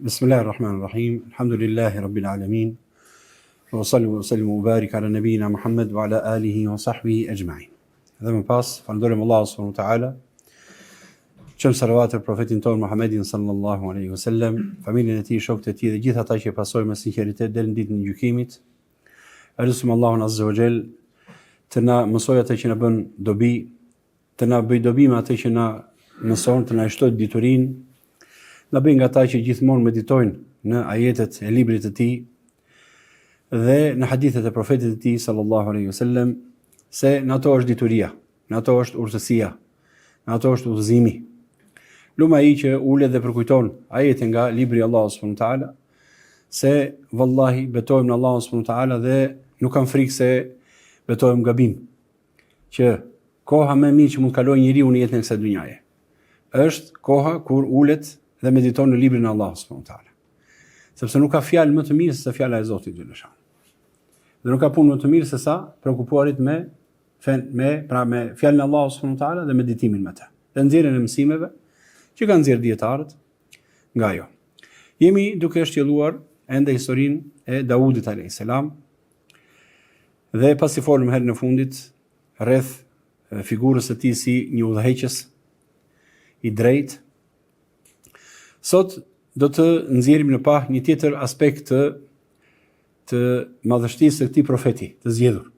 Bismillahirrahmanirrahim. Alhamdulillahi rabbil alamin. Wa sallu wa sallimu wa barik ala nabiyina Muhammad wa ala alihi wa sahbihi ajma'in. Dhe më pas, falënderojmë Allahun subhanahu wa ta'ala. Qëm salavat për profetin tonë Muhammedin sallallahu alaihi wasallam, familjen e tij, shokët e tij dhe gjithë ata që e pasojnë me sinqeritet deri në ditën e gjykimit. Elusim Allahun azza wa jall të na mësojë atë që na bën dobi, të na bëj dobi me atë që na mëson, të na shtojë diturinë. Na bëjnë nga ta që gjithmonë meditojnë në ajetet e librit të tij dhe në hadithet e profetit të tij sallallahu alaihi wasallam se në ato është dituria, në ato është urtësia, në ato është udhëzimi. Luma ai që ulet dhe përkujton ajete nga libri i Allahut subhanahu wa taala se vallahi betojmë në Allahun subhanahu wa taala dhe nuk kam frikë se betojmë gabim. Që koha më e mirë që mund të kalojë njeriu në jetën e kësaj dhunjaje është koha kur ulet dhe mediton në librin e Allahut subhanahu wa taala. Sepse nuk ka fjalë më të mirë se fjala e Zotit xhaleshan. Dhe nuk ka punë më të mirë se sa prekupuarit me fjalën e Allahut subhanahu wa taala dhe meditimin me të. Dhe nxjerrjen e mësimeve që kanë nxjerrë dietarët nga ajo. Jemi duke shtjelluar ende historinë e Daudit alayhis salam dhe pasi folëm herën e fundit rreth figurës së tij si një udhëheqës i drejtë. Sot do të nxjerrim në pa një tjetër aspekt të madhështisë së këtij profeti të zgjedhur.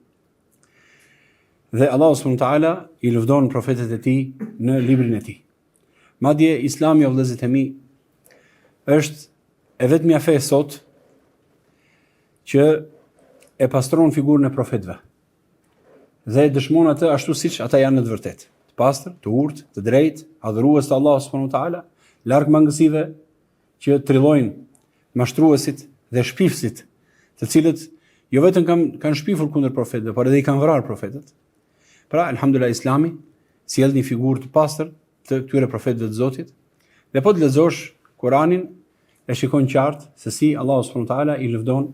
Dhe Allahu subhanahu wa taala i lëvdon profetet e tij në librin e tij. Madje Islami o vëllezërit e mi është e vetmja fe sot që e pastron figurën e profetëve. Dhe dëshmon atë ashtu siç ata janë në të vërtetë, të pastër, të urtë, të drejtë, adhurues të Allahut subhanahu wa taala, larg mangësive që trillojnë mashtruesit dhe shpifësit, të cilët jo vetëm kanë shpifur kundër profetëve, por edhe i kanë vrarë profetët. Pra, alhamdulillah, Islami sjell një figurë të pastër të këtyre profetëve të Zotit. Dhe po të lexosh Kur'anin, e shikon qartë se si Allahu subhanahu wa taala i lëvdon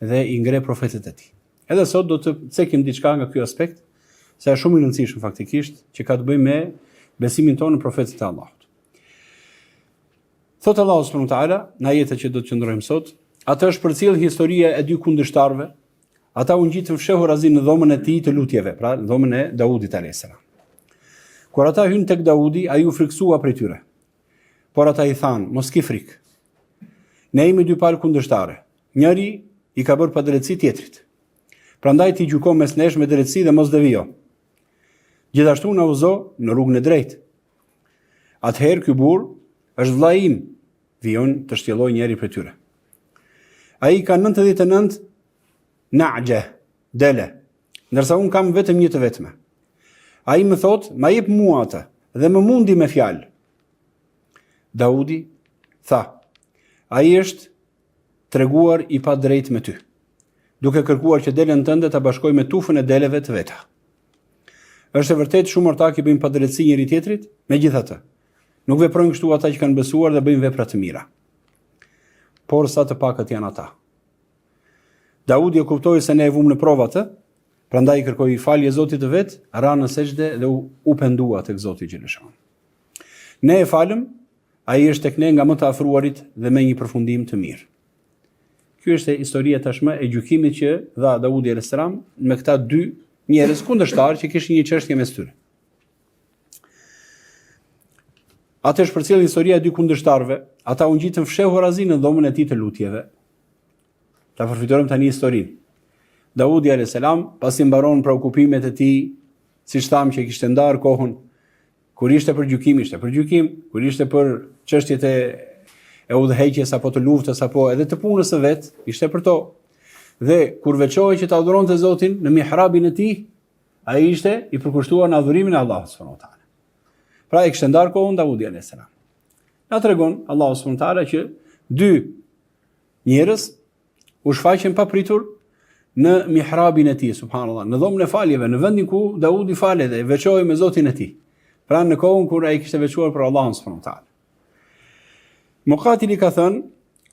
dhe i ngre profetët e tij. Edhe sot do të cekim diçka nga ky aspekt, se është shumë i rëndësishëm faktikisht që ka të bëjë me besimin tonë në profetët e Allahut. Thot Allahu subhanahu wa taala në ajetet që do të qëndrojmë sot, atë është përcjell historia e dy kundërshtarëve. Ata u ngjitën fshehurazi në dhomën e tij të lutjeve, pra në dhomën e Daudit alayhis salam. Kur ata hynë tek Daudi, ai u friksua prej tyre. Por ata i thanë, mos ki frikë. Ne jemi dy palë kundërshtarë. Njëri i ka bërë padrejtësi tjetrit. Prandaj ti gjyko mes nesh me drejtësi dhe mos devijo. Gjithashtu na uzo në rrugën e drejtë. Atëherë ky burr është vllai im, vijon të shtjelloj njëri prej tyre. Ai ka 99 na'je, dele, ndërsa un kam vetëm një të vetme. Ai më thot, ma jep mua atë dhe më mundi me fjalë. Daudi tha, ai është treguar i pa drejt me ty, duke kërkuar që delen tënde ta bashkoj me tufën e deleve të veta. Është e vërtet shumë ortak i bëjnë padrejtësi njëri tjetrit, megjithatë nuk veprojnë kështu ata që kanë besuar dhe bëjnë vepra të mira. Por sa të pakët janë ata. Daudi e kuptoi se ne e vum në prova të, prandaj kërkoi falje Zotit të vet, ra në sejdë dhe u pendua tek Zoti xhaleshan. Ne e falëm, ai është tek ne nga më të afruarit dhe me një përfundim të mirë. Ky është historia tashmë e gjykimit që dha Daudi alayhis salam me këta dy njerëz kundërshtar që kishin një çështje mes tyre. Atë është përcjell historia e dy kundërshtarëve. Ata u ngjitën fshehurazi në dhomën e tij të lutjeve. Ta përfitojmë tani historinë. Daudi alayhis salam pasi mbaron preokupimet e tij, siç thamë që kishte ndarë kohën kur ishte për gjykim, kur ishte për çështjet e udhëheqjes apo të luftës apo edhe të punës së vet, ishte për to. Dhe kur veçohej që ta adhuronte Zotin në mihrabin e tij, ai ishte i përkushtuar në adhurimin e Allahut subhanahu wa taala. Pra e kishte ndarë kohën Daudi alayhis salam. Na tregon Allahu subhanahu wa taala që dy njerëz u shfaqen pa pritur në mihrabin e tij, subhanallahu, në dhomën e faljeve, në vendin ku Daudi falet dhe veçohej me Zotin e tij. Pra në kohën kur ai kishte veçuar për Allahun subhanahu wa taala. Muqatili ka thënë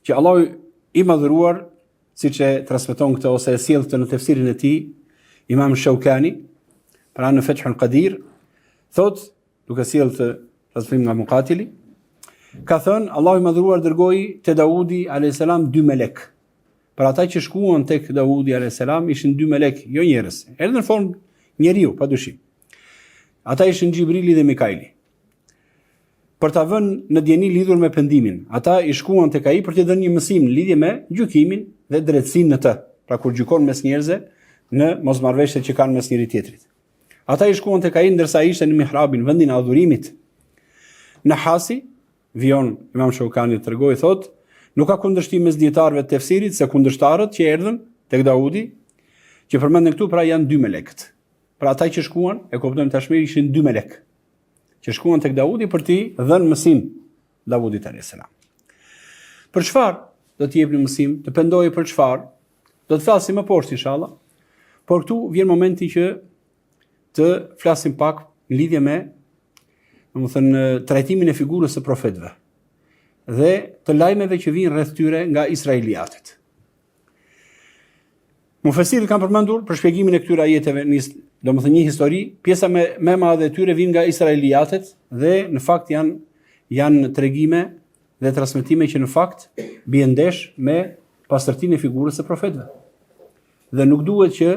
që Allahu i madhëruar, siç e transmeton këtë ose e sjell këtë në tefsirin e tij, Imam Shaukani, pra në Fathul Qadir, thot duke sjellë të transmetim nga Muqatili, Ka thënë, Allahu i madhruar dërgoi te Daudi alayhis salam 2 melek. Për ata që shkuan tek Daudi alayhis salam ishin 2 melek, jo njerëz. Erdhën në formë njeriu, padyshim. Ata ishin Xhibrili dhe Mikaili. Për ta vënë në dieni lidhur me pendimin. Ata i shkuan tek ai për t'i dhënë një mësim në lidhje me gjykimin dhe drejtësinë në të. Pra kur gjykon mes njerëzve në mosmarrveshjet që kanë mes njëri tjetrit. Ata i shkuan tek ai ndërsa ai ishte në mihrabin, vendin e adhurimit. Në Hasi, vion Imam Shaukani tregoi thotë, nuk ka kundërshtim mes dietarëve të tefsirit se kundërshtarët që erdhën tek Daudi, që përmenden këtu pra janë 2 melekët. Pra ata që shkuan, e kuptojmë tashmë ishin 2 melek që shkuan tek Daudi për t'i dhënë mësim Daudit alayhis salam. Për çfarë do t'i jepni mësim? Të pendojë për çfarë? Do të flasim më poshtë inshallah. Por këtu vjen momenti që të flasim pak në lidhje me, domethënë, trajtimin e figurës së profetëve dhe të lajmeve që vijnë rreth tyre nga israeliatët. Mufesirët kanë përmendur për shpjegimin e këtyre ajeteve, domethënë një histori, pjesa më e madhe e tyre vijnë nga israeliatët dhe në fakt janë tregime dhe transmetime që në fakt bien ndesh me pastërtinë e figurës së profetëve. Dhe nuk duhet që,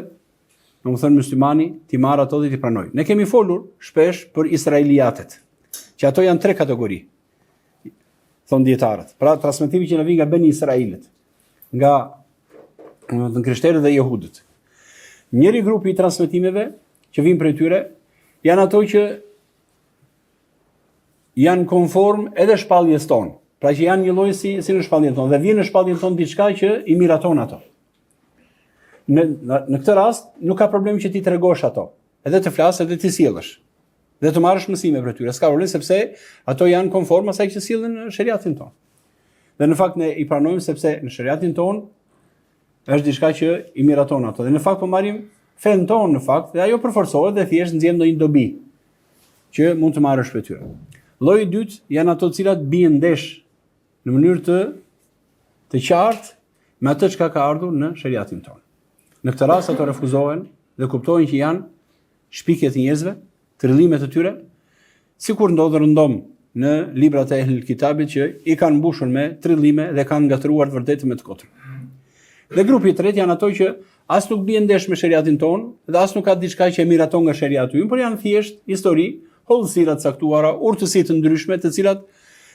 domethënë, muslimani t'i marrë ato dhe t'i pranojë. Ne kemi folur shpesh për israeliatët, që ato janë 3 kategori, thonë dietarët. Pra transmetimi që na vjen nga Beni Israilit, nga në krishterët dhe jehudët. Njëri grupi i transmetimeve që vijnë prej tyre janë ato që janë konform edhe shpalljes tonë. Pra që janë një lloj si në shpalljen tonë dhe vjen në shpalljen tonë diçka që i miraton ato. Në këtë rast nuk ka problem që ti tregosh ato, edhe të flasë edhe të sjellësh. Dhe të marrësh mësime për tyre. S'ka problem sepse ato janë konform asaj që sillen në shariatin tonë. Dhe në fakt ne i pranojmë sepse në shariatin tonë është diçka që i miraton ato. Dhe në fakt po marrim fen tonë në fakt dhe ajo përforcohet dhe thjesht nxjerr ndonjë dobi që mund të marrësh për tyre. Lloji i dytë janë ato të cilat bien ndesh në mënyrë të qartë me atë çka ka ardhur në shariatin tonë. Në këtë rast ato refuzohen dhe kuptojnë që janë shpikje të njerëzve, trillimet e tyre, sikur ndodh rëndom në librat e Ehlul Kitabit që i kanë mbushur me trillime dhe kanë ngatruar vërtet me të kotër. Dhe grupi i tretë janë ato që as nuk bien ndesh me shariatin tonë dhe as nuk ka diçka që e miraton nga shariati ynë, por janë thjesht histori, hollësira të caktuara, urtësi të ndryshme, të cilat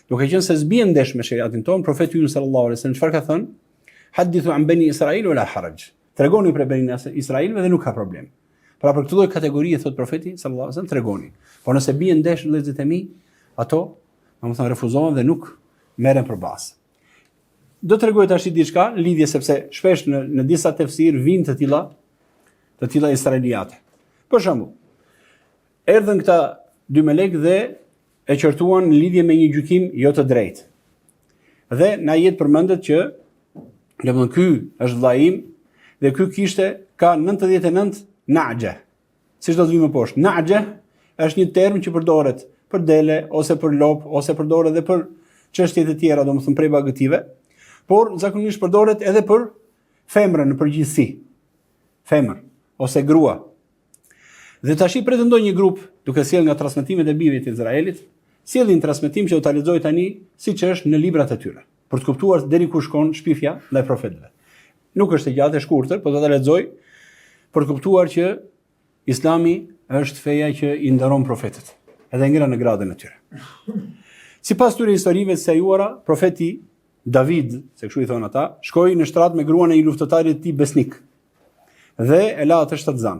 duke qenë se s'bien ndesh me shariatin tonë, profeti ynë sallallahu alaihi wasallam çfarë ka thënë? Hadithu an bani Israil wala haraj. Tregoni për bani Israilëve dhe nuk ka problem. Pra për këtë lloj kategorie thot profeti sallallahu alaihi wasallam tregoni. Por nëse bien ndesh vëllezërit e mi, ato domethënë refuzohen dhe nuk merren përballë. Do të tregoj tash diçka në lidhje sepse shpesh në disa tefsir vijnë të tilla israeliate. Për shembull, erdhën këta 2 melek dhe e qortuan në lidhje me një gjykim jo të drejtë. Dhe na jet përmendet që domethënë ky është vllai im dhe ky ka 99 na'ja. Siç do të vijmë më poshtë. Na'ja është një term që përdoret për dele ose për lop ose përdoret edhe për çështje të tjera, domethënë prej bagëtive. Por zakonisht përdoret edhe për femrën në përgjithësi. Femër ose grua. Dhe tash i pretendon një grup, duke sjellë nga transmetimet e bijve të Izraelit, sjellin transmetim që do ta lexoj tani siç është në librat e tyre, për të kuptuar deri ku shkon shpifja ndaj profetëve. Nuk është e gjatë e shkurtër, por do ta lexoj për të kuptuar që Islami është feja që i nderon profetët, edhe ngre në gradën e tyre. Sipas tyre historive të sejuara, profeti David, se kështu i thonë ata, shkoi në shtrat me gruan e një luftëtarit të tij besnik. Dhe e la atë shtatzan.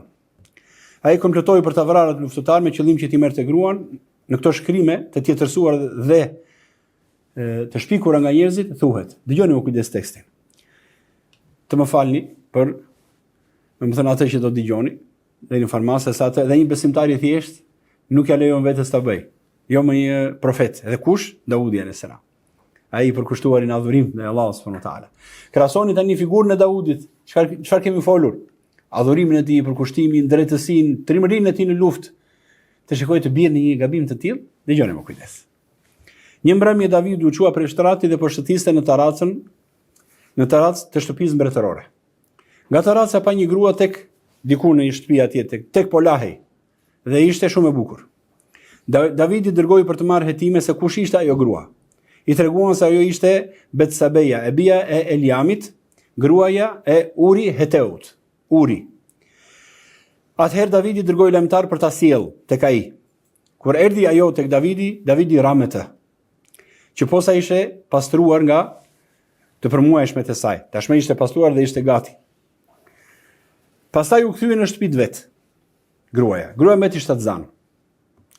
Ai kompletoi për ta vrarë atë luftëtar me qëllim që t'i merrte gruan. Në këto shkrime të tjetërsuar dhe të shpikura nga njerëzit thuhet. Dëgjoni me kujdes tekstin. Të më falni për, domethënë atë që do dëgjoni, dhe në farmase sa atë dhe një besimtar i thjesht nuk ja lejon vetes ta bëj. Jo më një profet. Edhe kush? Daudi alayhis salam. Ai i përkushtuar në adhurim ndaj Allahut subhanahu wa taala. Krahasoni tani figurën e Daudit. Çfarë kemi folur? Adhurimin e tij, përkushtimin, drejtësinë, trimërinë e tij në luftë. Të shikoj të bie në një gabim të tillë, dëgjoni me kujdes. Një mbrëmje Davidi u çua prej shtratit dhe po shëtiste në terracën të shtëpisë mbretërore. Nga terraca pa një grua tek diku në një shtëpi atje tek polahej dhe ishte shumë e bukur. Davidi dërgoi për të marrë hetime se kush ishte ajo grua. i treguan se ajo ishte Betsabeja, e bia e Eliamit, gruaja e Uri Heteut. Uri. Atëherë Davidi dërgoi lajmëtar për ta sjellë tek ai. Kur erdhi ajo tek Davidi ra me të, që posa ishe pastruar nga të përmuajshmet e saj. Tashmë ishte pastruar dhe ishte gati. Pastaj u kthye në shtëpitë vet. Gruaja mbeti shtatzanë.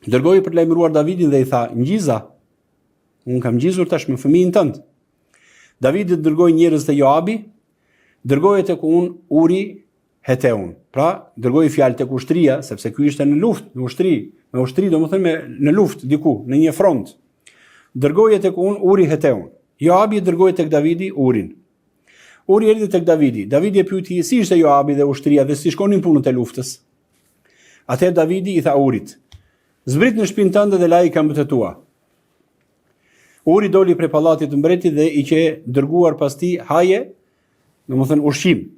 Dërgoi për të lajmëruar Davidin dhe i tha: "Ngjiza, unë kam ngjizur tashmë fëmijën tënd." Davidi dërgoi njerëz te Joabi, dërgoi tek unë Uri Heteun. Pra, dërgoi fjalë tek ushtria, sepse ky ishte në luftë, në ushtri, me ushtri domethënë në luftë diku, në një front. Dërgoi tek unë Uri Heteun. Joabi dërgoi tek Davidi Urin. Uri erdhi tek Davidi. Davidi e pyeti si ishte Joabi dhe ushtria dhe si shkonin punët e luftës. Atëherë Davidi i tha Urit: "Zbrit në shtëpinë tënde dhe laj këmbët e tua." Uri doli prej pallatit të mbretit dhe i që dërguar pas tij haje, domethënë ushqim,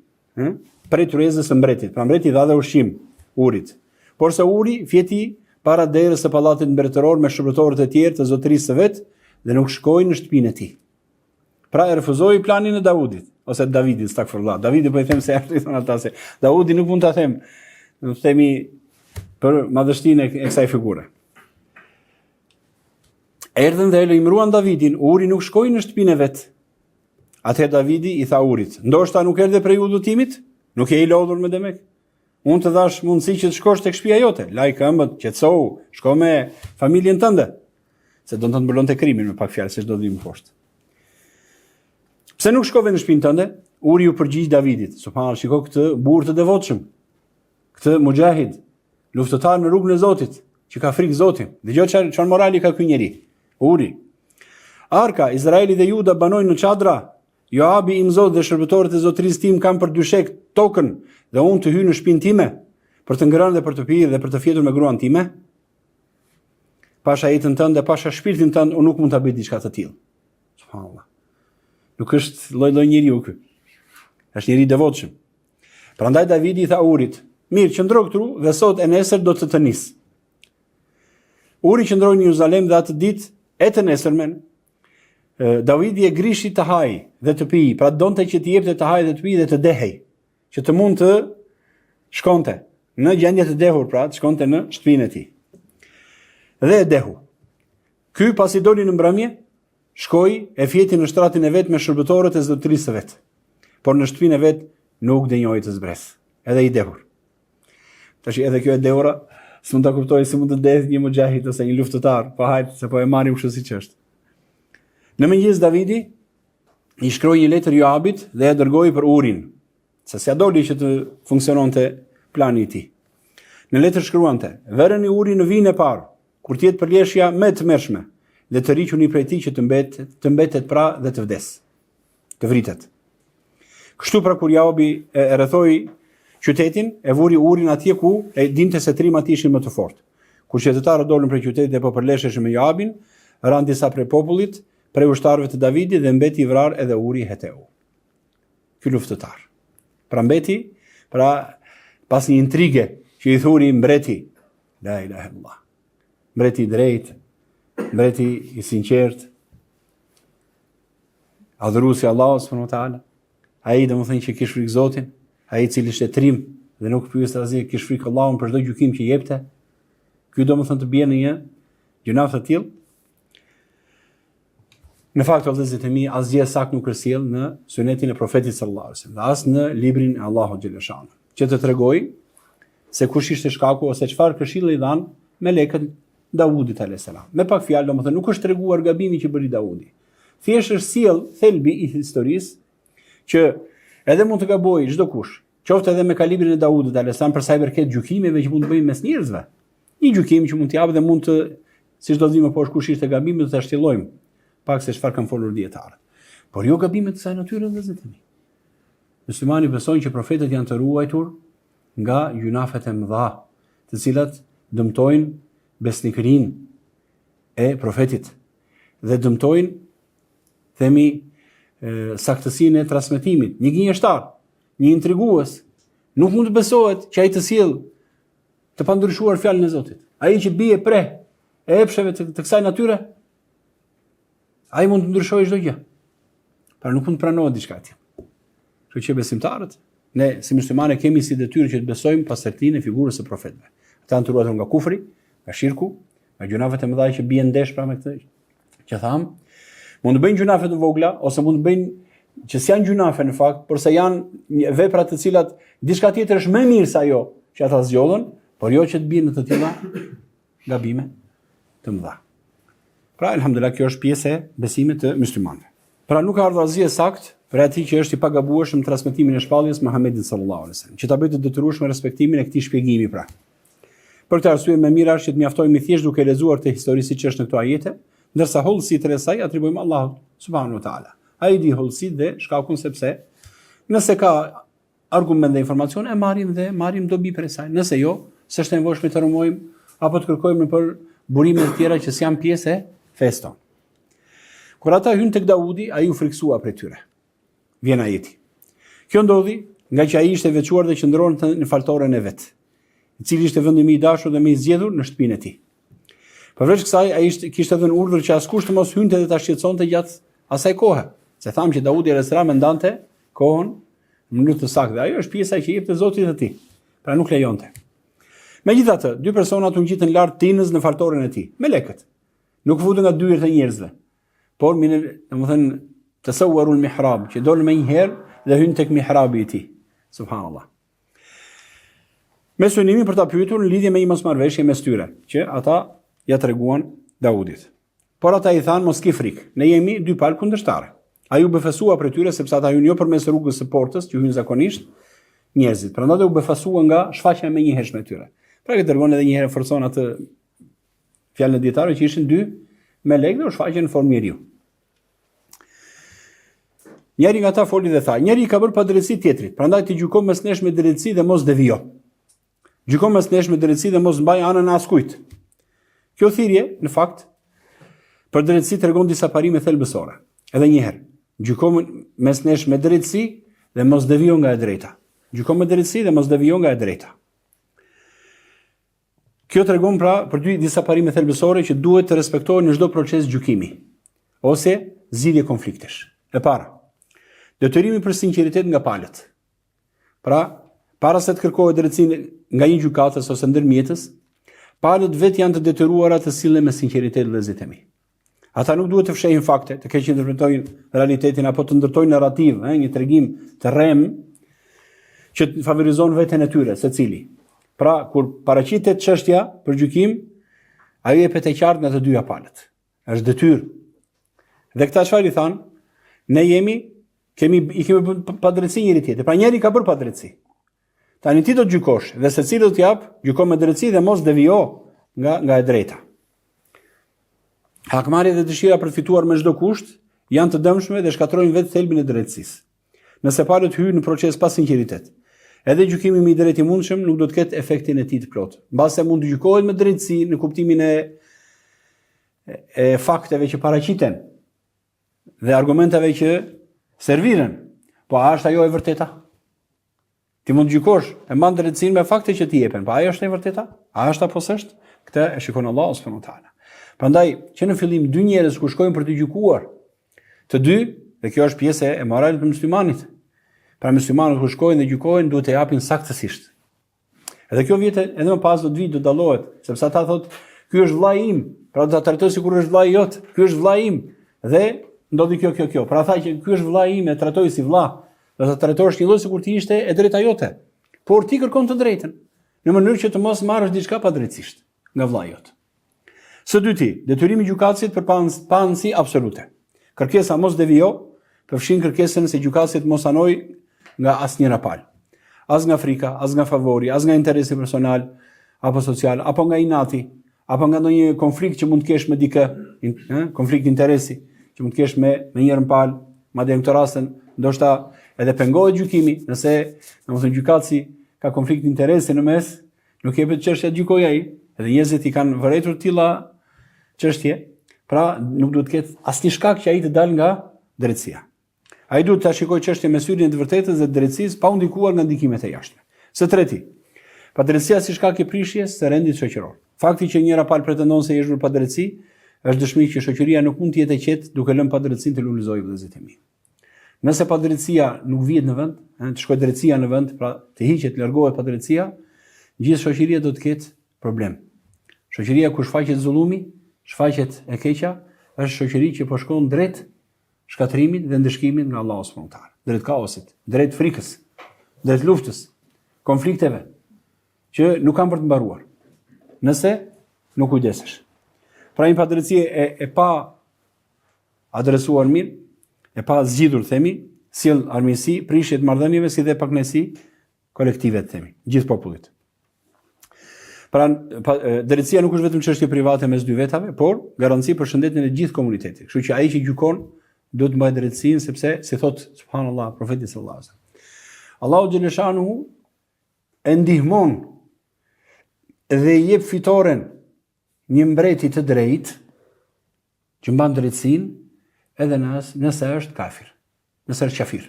prej tryezës së mbretit. Pra mbreti dha dhe ushqim Urit. Por se Uri fjeti para derës së pallatit mbretëror me shërbëtorët e tjerë të zotërisë së vet dhe nuk shkoi në shtëpinë e tij. Pra e refuzoi planin e Davudit, ose Davidit, stakfirullah. Davidi po i them se ashtu i thon ata se Davudi nuk mund ta them, do të themi për madhështinë e kësaj figure. Erdhën dhe e lajmëruan Davidin, Uri nuk shkoi në shtëpinë e vet. Atëherë Davidi i tha Urit: "Ndoshta nuk erdhe prej udhëtimit? Nuk je i lodhur me demek? Unë të dash mundësi që të shkosh tek shtëpia jote, laj këmbët, qetësohu, shko me familjen tënde." Se do të mbulonte krimin me pak fjalë, se çdo vim poshtë. "Pse nuk shkove në shtëpinë tënde?" Uri u përgjigj Davidit: "Subhanallahu, shiko këtë burr të devotshëm, këtë mujahid, luftëtar në rrugën e Zotit, që ka frikë Zotin. Dëgjoj çfarë morali ka ky njeri." Uri: "Arka, Izraeli dhe Juda banojnë në çadra. Joabi im zot dhe shërbëtorët e zotërisë tim kanë për dyshek tokën dhe unë të hyj në shtëpinë time për të ngrënë dhe për të pirë dhe për të fjetur me gruan time. Pasha jetën tënde dhe pasha shpirtin tënd, unë nuk mund ta bëj diçka të tillë." Subhanallah. Nuk është lloj njeriu ky. Është njeri i devotshëm. Prandaj Davidi i tha Urit: "Mirë, qëndro këtu dhe sot e nesër do të nis." Uri qëndroi në Jeruzalem dhe atë ditë e të nesërmen Davidi e grishi të haj dhe të pi, pra donte që t'i jepte të haj dhe të pi dhe të dehej, që të mund të shkonte në gjendje të dehur, pra të shkonte në shtëpinë e tij. Dhe e dehu. Ky pasi doli në mbrëmje, shkoi e fjeti në shtratin e vet me shërbëtorët e zotërisë së vet. Por në shtëpinë e vet nuk dënjoi të zbres, edhe i dehur. Tash edhe kjo e dehura, s'mund ta kuptoj si mund të dedhë një mujahid ose një luftëtar, po hajt se po e marrim kështu siç është. Në mëngjes Davidi i shkroi një letër Joabit dhe e dërgoi për Urin, se s'ia doli që të funksiononte plani i tij. Në letër shkruante: "Vereni Urin në vinë e parë, kur të jetë përleshja më të mëshme, dhe të riquni prej tij që të mbetet pra dhe të vdes, të vritet." Kështu pra kur Joabi e rrethoi qytetin, e vuri Urin atje ku e dinte se trimat ishin më të fortë. Kur qytetarët dolën prej qytetit dhe po përlesheshin me Joabin, ran disa prej popullit, prej ushtarëve të Davidit dhe mbeti i vrarë edhe Uri Heteu. Ky luftëtar. Pra mbeti, pas një intrige që i thuri mbreti, la ilaha illallah. Mbreti i drejtë, mbreti i sinqert, adhuruesi Allahut subhanahu wa taala. Ai domethënë që kish frikë Zotin, ai i cili ishte trim dhe nuk pyet asgjë, kish frikë Allahun për çdo gjykim që jepte. Ky domethënë të bie në një gjunaf të tillë. Në fakt vëllezërit e mi, asgjë sakt nuk është sjell në sunetin e profetit sallallahu alajhi wasallam, as në librin e Allahut xhaleshano, që të tregoj se kush ishte shkaku ose çfarë këshilli i dhan melekët Davudit alayhis salam. Me pak fjalë domethënë nuk është treguar gabimi që bëri Davudi. Thjesht është sjell thelbi i historisë që edhe mund të gabojë çdo kush, qoftë edhe me kalibrin e Davudit alayhis salam për sa i përket gjykimeve që mund të bëjmë mes njerëzve. Një gjykim që mund të japë dhe mund të, siç do të dhimbë poshtë kush ishte gabimi, do ta shtjellojmë pak se çfarë kanë folur dietarët. Por jo gabimet të kësaj natyre vëllezër. Muslimani besojnë që profetët janë të ruajtur nga gjunafet e mëdha, të cilat dëmtojnë besnikërinë e profetit dhe dëmtojnë themi saktësinë e transmetimit. Një gënjeshtar, një intrigues, nuk mund të besohet që ai të sjell të pandryshuar fjalën e Zotit. Ai që bie pre e epsheve të kësaj natyre, ai mund të ndryshojë çdo gjë. Pra nuk mund të pranohet diçka tjetër. Kështu që besimtarët, ne si muslimanë kemi si detyrë që të besojmë pastërtinë e figurës së profetëve. Ata janë të ruajtur nga kufri, nga shirku, nga gjunafet e mëdha që bien ndesh pra me këtë që tham. Mund të bëjnë gjunafe të vogla ose mund të bëjnë që s'janë gjunafe në fakt, por se janë vepra të cilat diçka tjetër është më mirë se ajo që ata zgjodhën, por jo që të bien në të tilla gabime të mëdha. Pra elhamdulillah kjo është pjesë e besimit të muslimanëve. Pra nuk ka ardhur asgjë sakt për atij që është i pagabueshëm transmetimin e shpalljes Muhamedit sallallahu alaihi wasallam, që ta bëjë të detyrueshëm respektimin e këtij shpjegimi pra. Për këtë arsye më mirë është që të mjaftojmë thjesht duke lexuar të historisë që është në këto ajete, ndërsa hollësitë e saj atribuojmë Allahut subhanahu wa taala. Ai di hollësitë dhe shkakun sepse nëse ka argument dhe informacion e marrim dobi për saj. Nëse jo, s'është nevojshme të rrëmojmë apo të kërkojmë për burime të tjera që s'janë pjesë e fesë tonë. Kur ata hynë tek Daudi, ai u friksua prej tyre. Vjen ajeti. Kjo ndodhi nga që ai ishte veçuar dhe qëndronte në faltoren e vet, i cili ishte vendi më i dashur dhe më i zgjedhur në shtëpinë e tij. Përveç kësaj, ai kishte dhënë urdhër që askush të mos hynte dhe ta shqetësonte gjatë asaj kohe. Se thamë që Daudi alayhis salam ndante kohën në mënyrë të saktë. Ajo është pjesa që i jepte Zoti të tij. Pra nuk lejonte. Megjithatë, dy personat u ngjitën lart tinës në faltoren e tij, melekët. Nuk futën nga dyert e njerëzve, por domethënë tasawwarul mihrab, që dolën më një herë dhe hyn tek mihrabi i tij. Subhanallah. Me synimin për ta pyetur në lidhje me një mosmarrveshje mes tyre, që ata ja treguan Daudit. Por ata i thanë mos ki frikë, ne jemi dy palë kundërshtare. Ai u befasua për tyre sepse ata hyn jo përmes rrugës së portës, që hyn zakonisht njerëzit. Prandaj u befasua nga shfaqja më njëhershme e tyre. Pra që dërgon edhe një herë forcon atë fjalën e dietarëve që ishin dy melekë dhe u shfaqën në formë njeriu. Njëri nga ata foli dhe tha, njëri ka bërë padrejtësi tjetrit, prandaj ti gjyko mes nesh me drejtësi dhe mos devijo. Gjyko mes nesh me drejtësi dhe mos mbaj anën askujt. Kjo thirrje, në fakt, për drejtësi tregon disa parime thelbësore. Edhe një herë, gjyko mes nesh me drejtësi dhe mos devijo nga e drejta. Gjyko me drejtësi dhe mos devijo nga e drejta. Kjo tregon pra për dy disa parime thelbësore që duhet të respektohen në çdo proces gjykimi ose zgjidhje konfliktesh. E para, detyrimi për sinqeritet nga palët. Pra, para se të kërkohet drejtësi nga një gjykatës ose ndërmjetës, palët vetë janë të detyruara të sillen me sinqeritet vëllezërit. Ata nuk duhet të fshehin fakte, të keq interpretojnë realitetin apo të ndërtojnë narrativ, një tregim të rrem që të favorizon veten e tyre, secili. Pra, kur paraqitet çështja për gjykim, ajo jepet e qartë nga të dyja palët. Është detyrë. Dhe këta çfarë i thanë? Ne i kemi padrejtësi njëri tjetrit. Pra njëri ka bërë padrejtësi. Tani ti do të gjykosh dhe secili do të jap, gjyko me drejtësi dhe mos devijo nga e drejta. Hakmarrja dhe dëshira për të fituar me çdo kusht janë të dëmshme dhe shkatrojnë vetë thelbin e drejtësisë. Nëse palët hyjnë në proces pa sinqeritet, edhe gjykimi më i drejtë i mundshëm nuk do të ketë efektin e tij të plotë. Mbase mund të gjykohet me drejtësi në kuptimin e fakteve që paraqiten dhe argumenteve që serviren. Po a është ajo e vërteta? Ti mund të gjykosh e mban drejtësinë me fakte që t'i jepen, po ajo është e vërteta? A është apo s'është? Këtë e shikon Allahu subhanahu wa taala. Prandaj, që në fillim dy njerëz ku shkojnë për të gjykuar, të dy, dhe kjo është pjesë e moralit të muslimanit. Pra muslimanët ku shkojnë dhe gjykojnë duhet të japin saktësisht. Edhe kjo vjetë edhe më pas do të vijë do dallohet, sepse ata thotë, ky është vllai im, pra do ta trajtoj sikur është vllai jot, ky është vllai im. Dhe ndodhi kjo. Pra tha që ky është vllai im, e trajtoj si vlla. Do ta trajtosh një lloj sikur ti ishte e drejta jote. Por ti kërkon të drejtën, në mënyrë që të mos marrësh diçka padrejtësisht nga vllai jot. Së dyti, detyrimi i gjykatësit për paanësi absolute. Kërkesa mos devijo, përfshin kërkesën se gjykatësit mos anoj nga asnjëra palë. As nga frika, as nga favori, as nga interesi personal apo social, apo nga inati, apo nga ndonjë konflikt që mund të kesh me dikë, konflikt interesi që mund të kesh me njërin palë, madje në këtë rast ndoshta edhe pengohet gjykimi, nëse domethënë gjykatësi ka konflikt interesi në mes, nuk jepet çështja gjykojë ai, edhe njerëzit i kanë vërejtur tilla çështje, pra nuk duhet të ketë asnjë shkak që ai të dalë nga drejtësia. Ai duhet ta shikojë çështjen me syrin e të vërtetës dhe drejtësisë pa u ndikuar nga ndikimet e jashtme. Së treti, padrejtësia si shkak i prishjes së rendit shoqëror. Fakti që njëra palë pretendon se është bërë padrejtësi është dëshmi që shoqëria nuk mund të jetë e qetë duke lënë padrejtësinë të lulëzojë vëllezërit e mi. Nëse padrejtësia nuk vihet në vend, të shkojë drejtësia në vend, pra të hiqet, largohet padrejtësia, gjithë shoqëria do të ketë problem. Shoqëria ku shfaqet zullumi, shfaqet e keqja, është shoqëri që po shkon drejt shkatrimit dhe ndëshkimit nga Allahu subhanahu wa taala, drejt kaosit, drejt frikës, drejt luftës, konflikteve që nuk kanë për të mbaruar. Nëse nuk kujdesesh. Pra një padrejtësi e pa adresuar mirë, e pa zgjidhur themi, sjell armiqësi, prishje të marrëdhënieve si dhe pakënaqësi kolektive themi, gjithë popullit. Pra drejtësia nuk është vetëm çështje private mes dy vetave, por garanci për shëndetin e gjithë komunitetit. Kështu që ai që gjykon duhet të mbajë drejtësinë sepse si thot subhanallahu profeti sallallahu alaihi wasallam. Allahu xhaleshanuhu e ndihmon dhe i jep fitoren një mbreti të drejtë që mban drejtësinë edhe nëse është kafir, nëse është kafir.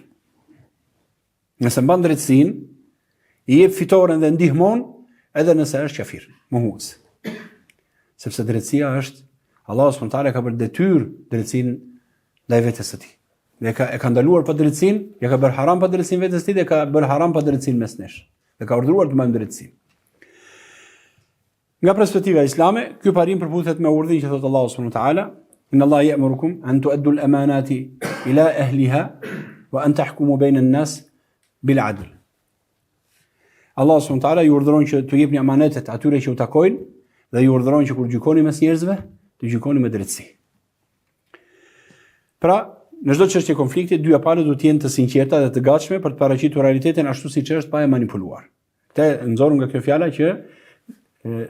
Nëse mban drejtësinë, i jep fitoren dhe ndihmon edhe nëse është kafir, mohues. Sepse drejtësia është, Allahu subhanahu wa taala ka bërë detyrë drejtësinë ndaj vetes së tij. Dhe e ka ndaluar pa drejtësinë, ja ka bërë haram pa drejtësinë vetes së tij dhe ka bërë haram pa drejtësinë mes nesh. Dhe ka urdhëruar të mbajmë drejtësinë. Nga perspektiva islame, ky parim përputhet me urdhrin që thot Allahu subhanahu wa taala: "Inna Allaha ya'murukum an tu'addu al-amanati ila ahliha wa an tahkumu bayna an-nas bil 'adl." Allahu subhanahu wa taala ju urdhëron që t'u jepni amanetet atyre që u takojnë dhe ju urdhëron që kur gjykoni mes njerëzve, të gjykoni me drejtësi. Pra, në çdo çështje konflikti, dyja palët duhet të jenë të sinqerta dhe të gatshme për të paraqitur realitetin ashtu siç është, pa e manipuluar. Këtë nxorëm nga kjo fjala që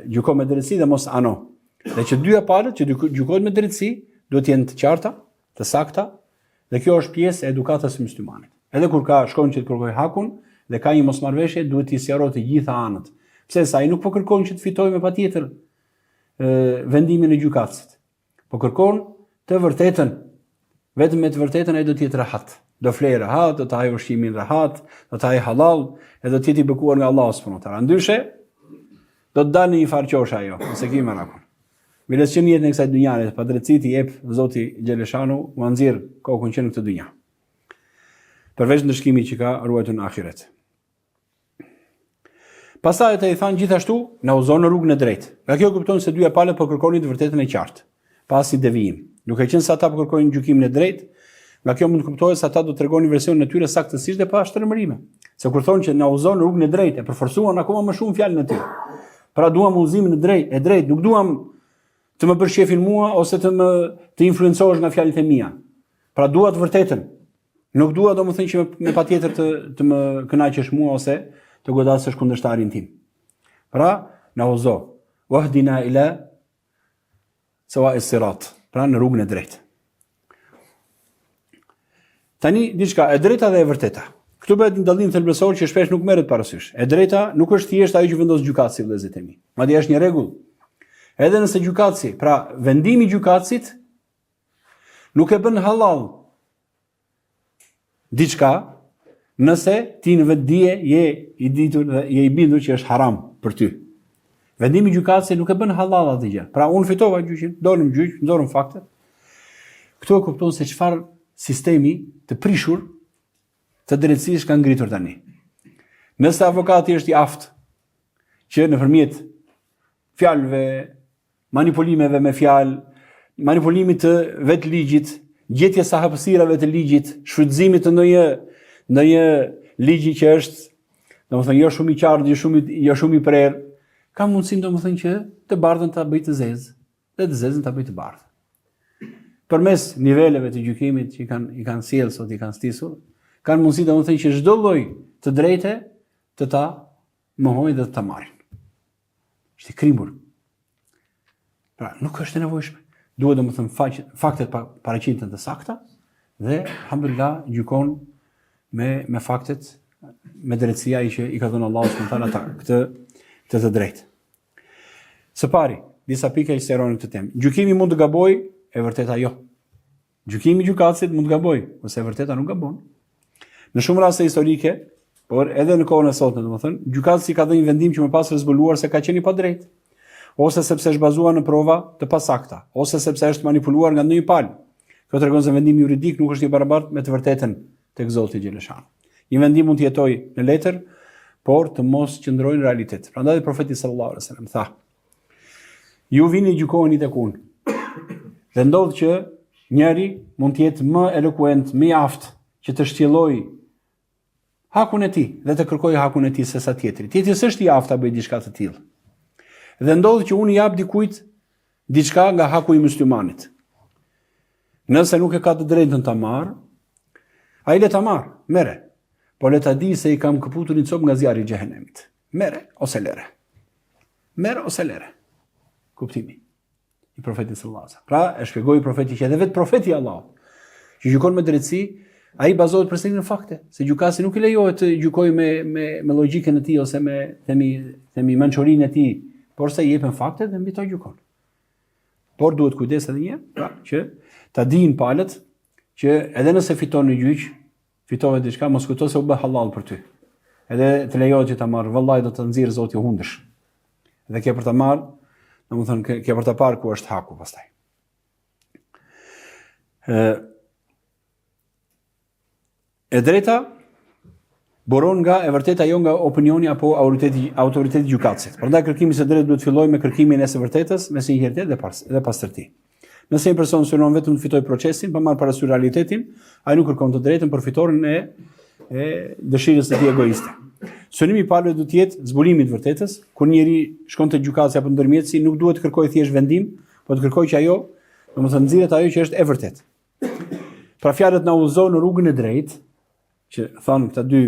gjyko me drejtësi dhe mos ano. Dhe që dyja palët që gjykojnë me drejtësi duhet të jenë të qarta, të sakta, dhe kjo është pjesë e edukatës së muslimanit. Edhe kur ka shkon që të kërkojë hakun dhe ka një mosmarrveshje, duhet t'i sqarojë të gjitha anët. Pse sa ai nuk po kërkon që të fitojë me patjetër vendimin e gjykatësit. Po kërkon të vërtetën. Vetëm me të vërtetën ai do të jetë rahat. Do flej rahat, do të hajë ushqimin rahat, do të hajë halal, e do të jetë i bekuar nga Allahu subhanahu wa taala. Ndyshe do të dalë në një farqosh ajo, nëse ki merakun. Miles që njëtë në kësaj dynjane, pa drejtësi i jep Zoti Gjeleshanu u anxhir kokën që në këtë dynja. Përveç ndëshkimit që ka ruajtur në ahiret. Pastaj ai thanë gjithashtu, na udhëzon në rrugën e drejtë. Nga kjo kupton se dyja palët po kërkonin të vërtetën e qartë, pasi devijim. Duke qenë se ata po kërkojnë gjykimin e drejtë, nga kjo mund të kuptohet se ata do të tregonin versionin e tyre saktësisht dhe pa shtërmërime. Se kur thonë që na udhëzon në rrugën e drejtë, e përforcuan akoma më shumë fjalën e tyre. Pra duam udhëzimin e drejtë, nuk duam të më bësh shefin mua ose të influencohesh nga fjalët e mia. Pra dua të vërtetën. Nuk dua domethënë që me patjetër të më kënaqësh mua ose të godasësh kundërshtarin tim. Pra, na udhëzo. Wahdina ila sawa'is sirat. Pra në rrugën e drejtë. Tani diçka e drejta dhe e vërteta. Këtu bëhet një dallim thelbësor që shpesh nuk merret parasysh. E drejta nuk është thjesht ajo që vendos gjykatësi vëllezërit e mi. Madje është një rregull. Edhe nëse gjykatësi, pra vendimi i gjykatësit nuk e bën halal diçka, nëse ti në vetdije je i ditur dhe je i bindur që është haram për ty. Vendimi i gjykatësit nuk e bën halal atë gjë. Pra unë fitova gjyqin, dolëm gjyq, nxorëm faktet. Këtu e kupton se çfarë sistemi të prishur të drejtësisë ka ngritur tani. Nëse avokati është i aftë që nëpërmjet fjalëve, manipulimeve me fjalë, manipulimit të vetë ligjit, gjetjes së hapësirave të ligjit, shfrytëzimit të ndonjë ligji që është, domethënë jo shumë i qartë, jo shumë i prerë, ka mundësinë domethënë që të bardhën ta bëjë të zezë, dhe të zezën ta bëjë të bardhë. Përmes niveleve të gjykimit që i kanë sjellë sot, i kanë stisur, kanë mundësi domethënë që çdo lloj të drejtë të ta mohojnë dhe të ta marrin. Është krimur. Pra, nuk është e nevojshme. Duhet domethënë faktet paraqiten të sakta dhe alhamdulillah gjykon me faktet, me drejtësia që i ka dhënë Allahu subhanahu wa taala këtë të drejtë. Së pari, disa pika që sqarojnë këtë temë. Gjykimi mund të gabojë, e vërteta jo. Gjykimi i gjykatësit mund të gabojë, ose e vërteta nuk gabon. Në shumë raste historike, por edhe në kohën e sotme, domethënë, gjykatësi ka dhënë një vendim që më pas është zbuluar se ka qenë i padrejtë. ose sepse është bazuar në prova të pasakta, ose sepse është manipuluar nga ndonjë palë. Kjo tregon se vendimi juridik nuk është i barabartë me të vërtetën tek Zoti xheleshano. Një vendim mund të jetojë në letër, por të mos qëndrojë në realitet. Prandaj profeti sallallahu alajhi wasallam tha: ju vini gjykoheni tek unë. Dhe ndodh që njëri mund të jetë më elokuent, më i aftë që të shtjellojë hakun e tij dhe të kërkojë hakun e tij se sa tjetri. Tjetri s'është i aftë ta bëjë diçka të tillë. Dhe ndodh që unë jap dikujt diçka nga haku i muslimanit. Nëse nuk e ka të drejtën ta marr, ai le ta marr, merre. Po le ta di se i kam këputur një copë nga zjarri i xhehenemit. Merre ose lere. Merre ose lere. Kuptimi i profetit sallallahu alajhi wasallam. Pra, e shpjegoi profeti që edhe vetë profeti i Allahut, që gjykon me drejtësi, ai bazohet përsëri në fakte, se gjykasi nuk i lejohet të gjykojë me logjikën e tij ose me themi mençorinë e tij, por se i jepen fakte dhe mbi to gjykon. Por duhet kujdes edhe një, pra, që ta dinë palët që edhe nëse fiton në gjyq, fitove diçka, mos kujto se u bë halal për ty. Edhe të lejohet që ta marr, vallahi do të nxirr Zoti hundësh. Dhe ke për ta marr, domethënë ke për ta parë ku është haku pastaj. E drejta buron nga e vërteta, jo nga opinioni apo autoriteti gjykatësit. Prandaj kërkimi së drejtë duhet fillojë me kërkimin e së vërtetës, me sinqeritet dhe pastërti. Nëse një person synon vetëm të fitojë procesin, pa marrë parasysh realitetin, ai nuk kërkon të drejtën për fitoren e dëshirës së tij egoiste. Synimi i palëve duhet të jetë zbulimi i vërtetës, kur njëri shkon te gjykatësi apo ndërmjetësi, nuk duhet të kërkojë thjesht vendim, por të kërkojë që ajo, domethënë nxirret ajo që është e vërtetë. Pra fjalët na udhëzojnë në rrugën e drejtë, që thonë këta dy,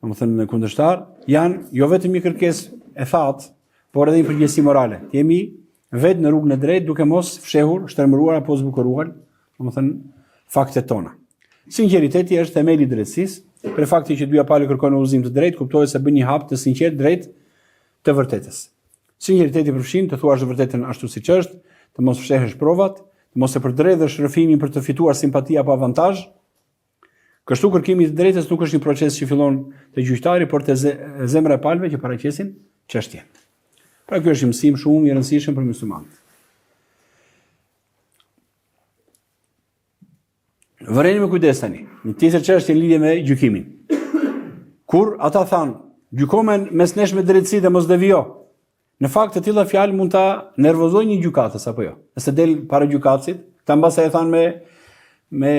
domethënë kundërshtar, janë jo vetëm një kërkesë e thatë, por edhe një përgjegjësi morale. Jemi vetë në rrugën e drejtë duke mos fshehur, shtërmëruar apo zbukuruar, domethënë faktet tona. Sinqeriteti është themeli i drejtësisë. Për faktin që dyja palë kërkojnë udhëzim të drejtë, kuptohet se bën një hap të sinqert drejt të vërtetës. Sinqeriteti përfshin të thuash vërtetën ashtu siç është, të mos fshehësh provat, të mos e përdredhësh rrëfimin për të fituar simpati apo avantazh. Kështu kërkimi i drejtës nuk është një proces që fillon te gjyqtari, por te zemra e palëve që paraqesin çështjen. Pra ky është një mësim shumë i rëndësishëm për muslimanët. Vëreni me kujdes tani. Një tjetër çështje në lidhje me gjykimin. Kur ata thanë, gjykomen mes nesh me drejtësi dhe mos devijo. Në fakt të tilla fjalë mund ta nervozojnë një gjykatës apo jo. Nëse del para gjykatësit, ta mbase e thanë me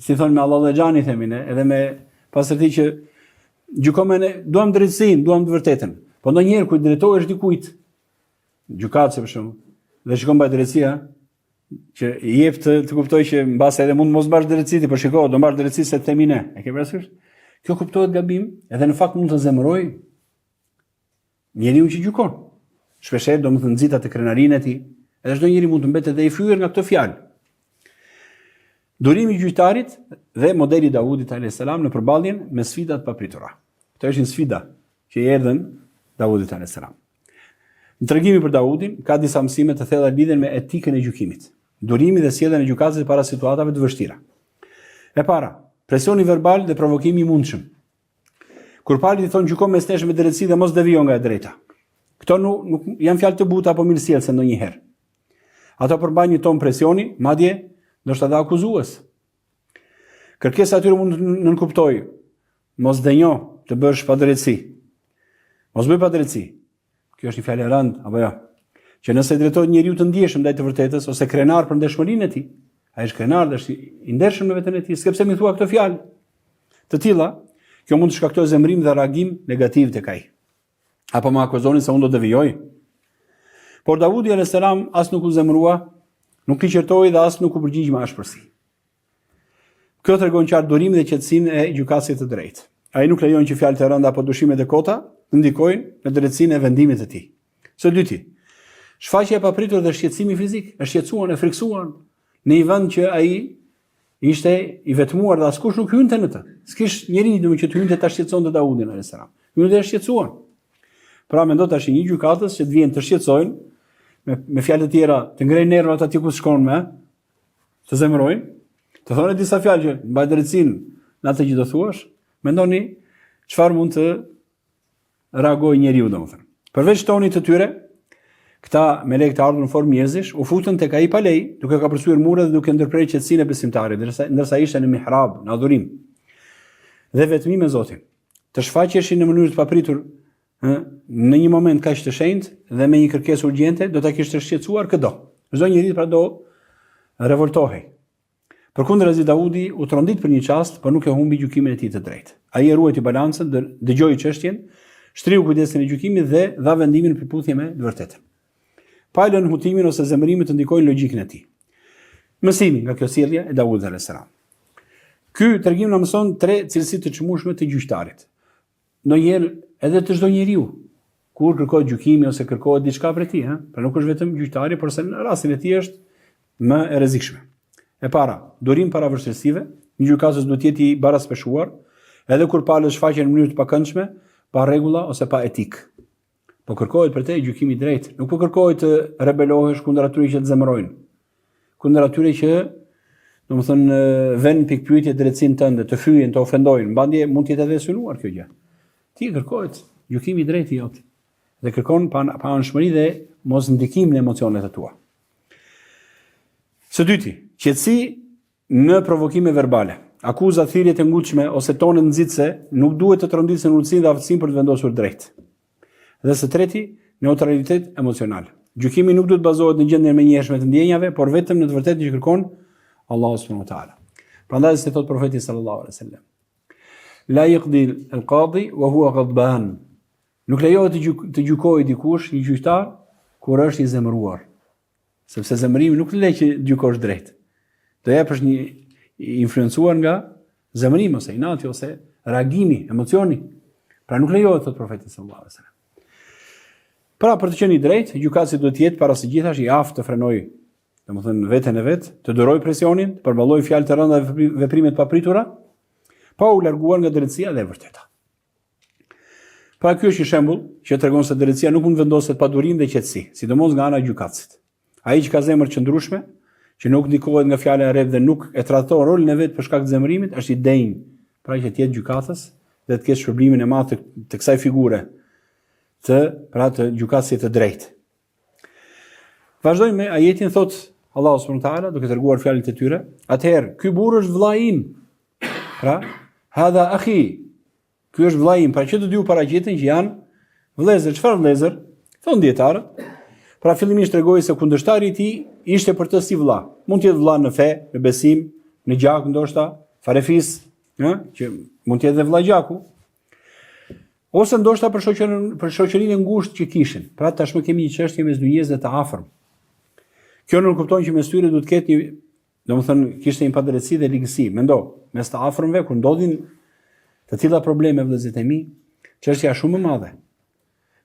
si thonë me Allah dhe xhani themin, edhe me pastërti që gjykomen duam drejtësinë, duam të vërtetën. Po ndonjëherë kur drejtohesh dikujt, gjykatës për shembull, dhe shikon mbaj drejtësia, që i jep të kuptoj që mbase edhe mund mos bash drejtësi, por shiko, do mbash drejtësi se themi ne. E ke parasysh? Kjo kuptohet gabim, edhe në fakt mund të zemëroj njeriu që gjykon. Shpeshherë do të nxita të krenarinë e tij, edhe çdo njeri mund të mbetet edhe i fyer nga këto fjalë. Durimi i gjyqtarit dhe modeli i Davudit alayhis salam në përballjen me sfidat papritura. Kjo është një sfida që i erdhën Davudit alayhis salam. Në tregimin për Davudin ka disa mësime të thella lidhen me etikën e gjykimit. Durimi dhe sjellja e gjykatës para situatave të vështira. E para, presioni verbal dhe provokimi i mundshëm. Kur palët i thonë gjyko mes nesh me drejtësi dhe mos devijo nga e drejta. Këto nuk janë fjalë të buta apo mirësjellse ndonjëherë. Ato përmbajnë një ton presioni, madje ndoshta edhe akuzues. Kërkesa atyre mund të nënkuptojë mos dënjo të bësh pa drejtësi. Mos bëj pa drejtësi. Kjo është një fjalë e rëndë apo jo? Që nëse drejtohet njeriu të ndjeshëm ndaj të vërtetës ose krenar për ndershmërinë e tij, ai është krenar dhe është i ndershëm me veten e tij, sepse më thua këto fjalë të tilla, kjo mund të shkaktojë zemrim dhe reagim negativ tek ai. Apo më akuzoni se unë do devijoj. Por Davudi alayhis salam as nuk u zemrua, nuk i qertoi dhe as nuk u përgjigj me ashpërsi. Kjo tregon qartë durimin dhe qetësinë e gjykatësit të drejtë. Ai nuk lejon që fjalët e rënda apo dyshimet e kota të ndikojnë në drejtsinë e vendimit të tij. Së dyti, shfaqja e papritur dhe shqetësimi fizik, është shqetësuar e friksuar në një vend që ai ishte i vetmuar dhe askush nuk hynte në të. S'kish njeri që të hynte ta shqetësonte Davudin alayhis salam. Hynte të shqetësuar. Pra mendo tash një gjykatës që të vjen të shqetësojnë me fjalë të tjera, të ngrejnë nervat aty ku shkon me, të zemërojnë, të thonë disa fjalë që mbaj drejtsinë në atë që do thuash, mendoni çfarë mund të reagojë njeriu domethënë. Përveç tonit të tyre, këta melek të ardhur në formë njerëzish u futën tek ai pa lej, duke ka përsyer muret dhe duke ndërprerë qetësinë e besimtarit, ndërsa ishte në mihrab, në adhurim dhe vetmi me Zotin. Të shfaqeshin në mënyrë të papritur në një moment kaq të shenjtë dhe me një kërkesë urgjente, do ta kishte shqetësuar këdo. Çdo njeri pra do revoltohej. Përkundrazi Daudi u trondit për një çast, por nuk e humbi gjykimin e tij të drejtë. Ai e ruajti balancën, dëgjoi çështjen, shtriu kujdesin e gjykimit dhe dha vendimin në përputhje me të vërtetën. Pa lënë hutimin ose zemërimin të ndikojnë logjikën e tij. Mësimi nga kjo sjellje e Daudit alayhis salam. Ky tregim na mëson 3 cilësi të çmueshme të gjyqtarit. Ndonjëherë edhe të çdo njeriu, kur kërkohet gjykimi ose kërkohet diçka prej tij, pra nuk është vetëm gjyqtari, por se në rastin e tij është më e rrezikshme. E para, durim para vështirësive, një gjykatës duhet të jetë i baraspeshuar, edhe kur palët shfaqen në mënyrë të pakëndshme, pa rregulla ose pa etik. Po kërkohet për te gjykimi i drejtë, nuk po kërkohet të rebelohesh kundër atyre që të zemërojnë, kundër atyre që, domethënë, vënë pikpyetje drejtësinë tënde, të fyjen, të ofendojnë, mbandje mund të jetë edhe synuar kjo gjë. Ti kërkohet gjykimi i drejtë jot dhe kërkon pa anshmëri dhe mos ndikim në emocionet e tua. Së dyti, qetësi në provokime verbale. Akuza, thirrje të ngulshme ose tone nxitse nuk duhet të tronditën urtësinë dhe aftësinë për të vendosur drejt. Dhe së treti, neutralitet emocional. Gjykimi nuk duhet bazohet në gjendjen e menjëhershme të ndjenjave, por vetëm në të vërtetën që kërkon Allahu subhanahu wa taala. Prandaj se thot profeti sallallahu alaihi wasallam: La yaqdi al-qadi wa huwa ghadban. Nuk lejohet të gjykojë dikush, një gjyqtar, kur është i zemëruar. Sepse zemërimi nuk le që gjykosh drejt. Do jepësh një influencuar nga zemërimi ose inati ose reagimi, emocioni. Pra nuk lejohet, thot profeti sallallahu alaihi wasallam. Pra për të qenë i drejtë, gjykatësi duhet të jetë para së gjithash i aftë të frenojë, domethënë veten e vet, të durojë presionin, të përballojë fjalë të rënda dhe veprime të papritura, pa u larguar nga drejtësia dhe e vërteta. Pra ky është një shembull që tregon se drejtësia nuk mund vendoset pa durim dhe qetësi, sidomos nga ana e gjykatësit. Ai që ka zemër të qëndrueshme, që nuk ndikohet nga fjala e rreth dhe nuk e trajton rolin e vet për shkak të zemërimit, është i denj, pra që të jetë gjykatës dhe të ketë shpërblimin e madh të kësaj figure të gjykatësit të drejtë. Vazhdojmë me ajetin, thot Allahu subhanahu wa taala, duke treguar fjalët e tyre. Atëherë, ky burr është vllai im. Pra, hadha akhi. Ky është vllai im, pra që të dy u paraqiten që janë vëllezër. Çfarë vëllezër? Thon dietarët. Pra fillimisht tregoi se kundërshtari i tij ishte për të si vëlla. Mund të jetë vëlla në fe, në besim, në gjak ndoshta, farefis, që mund të jetë dhe vëlla gjaku. Ose ndoshta për shoqërinë e ngushtë që kishin. Pra tashmë kemi një çështje mes dy njerëzve të afërm. Kjo nuk kupton që mes tyre duhet të ketë një, domethënë kishte një padrejtësi dhe ligësi. Mendo, mes të afërmve kur ndodhin të tilla probleme vëllezërit e mi, çështja është shumë e madhe.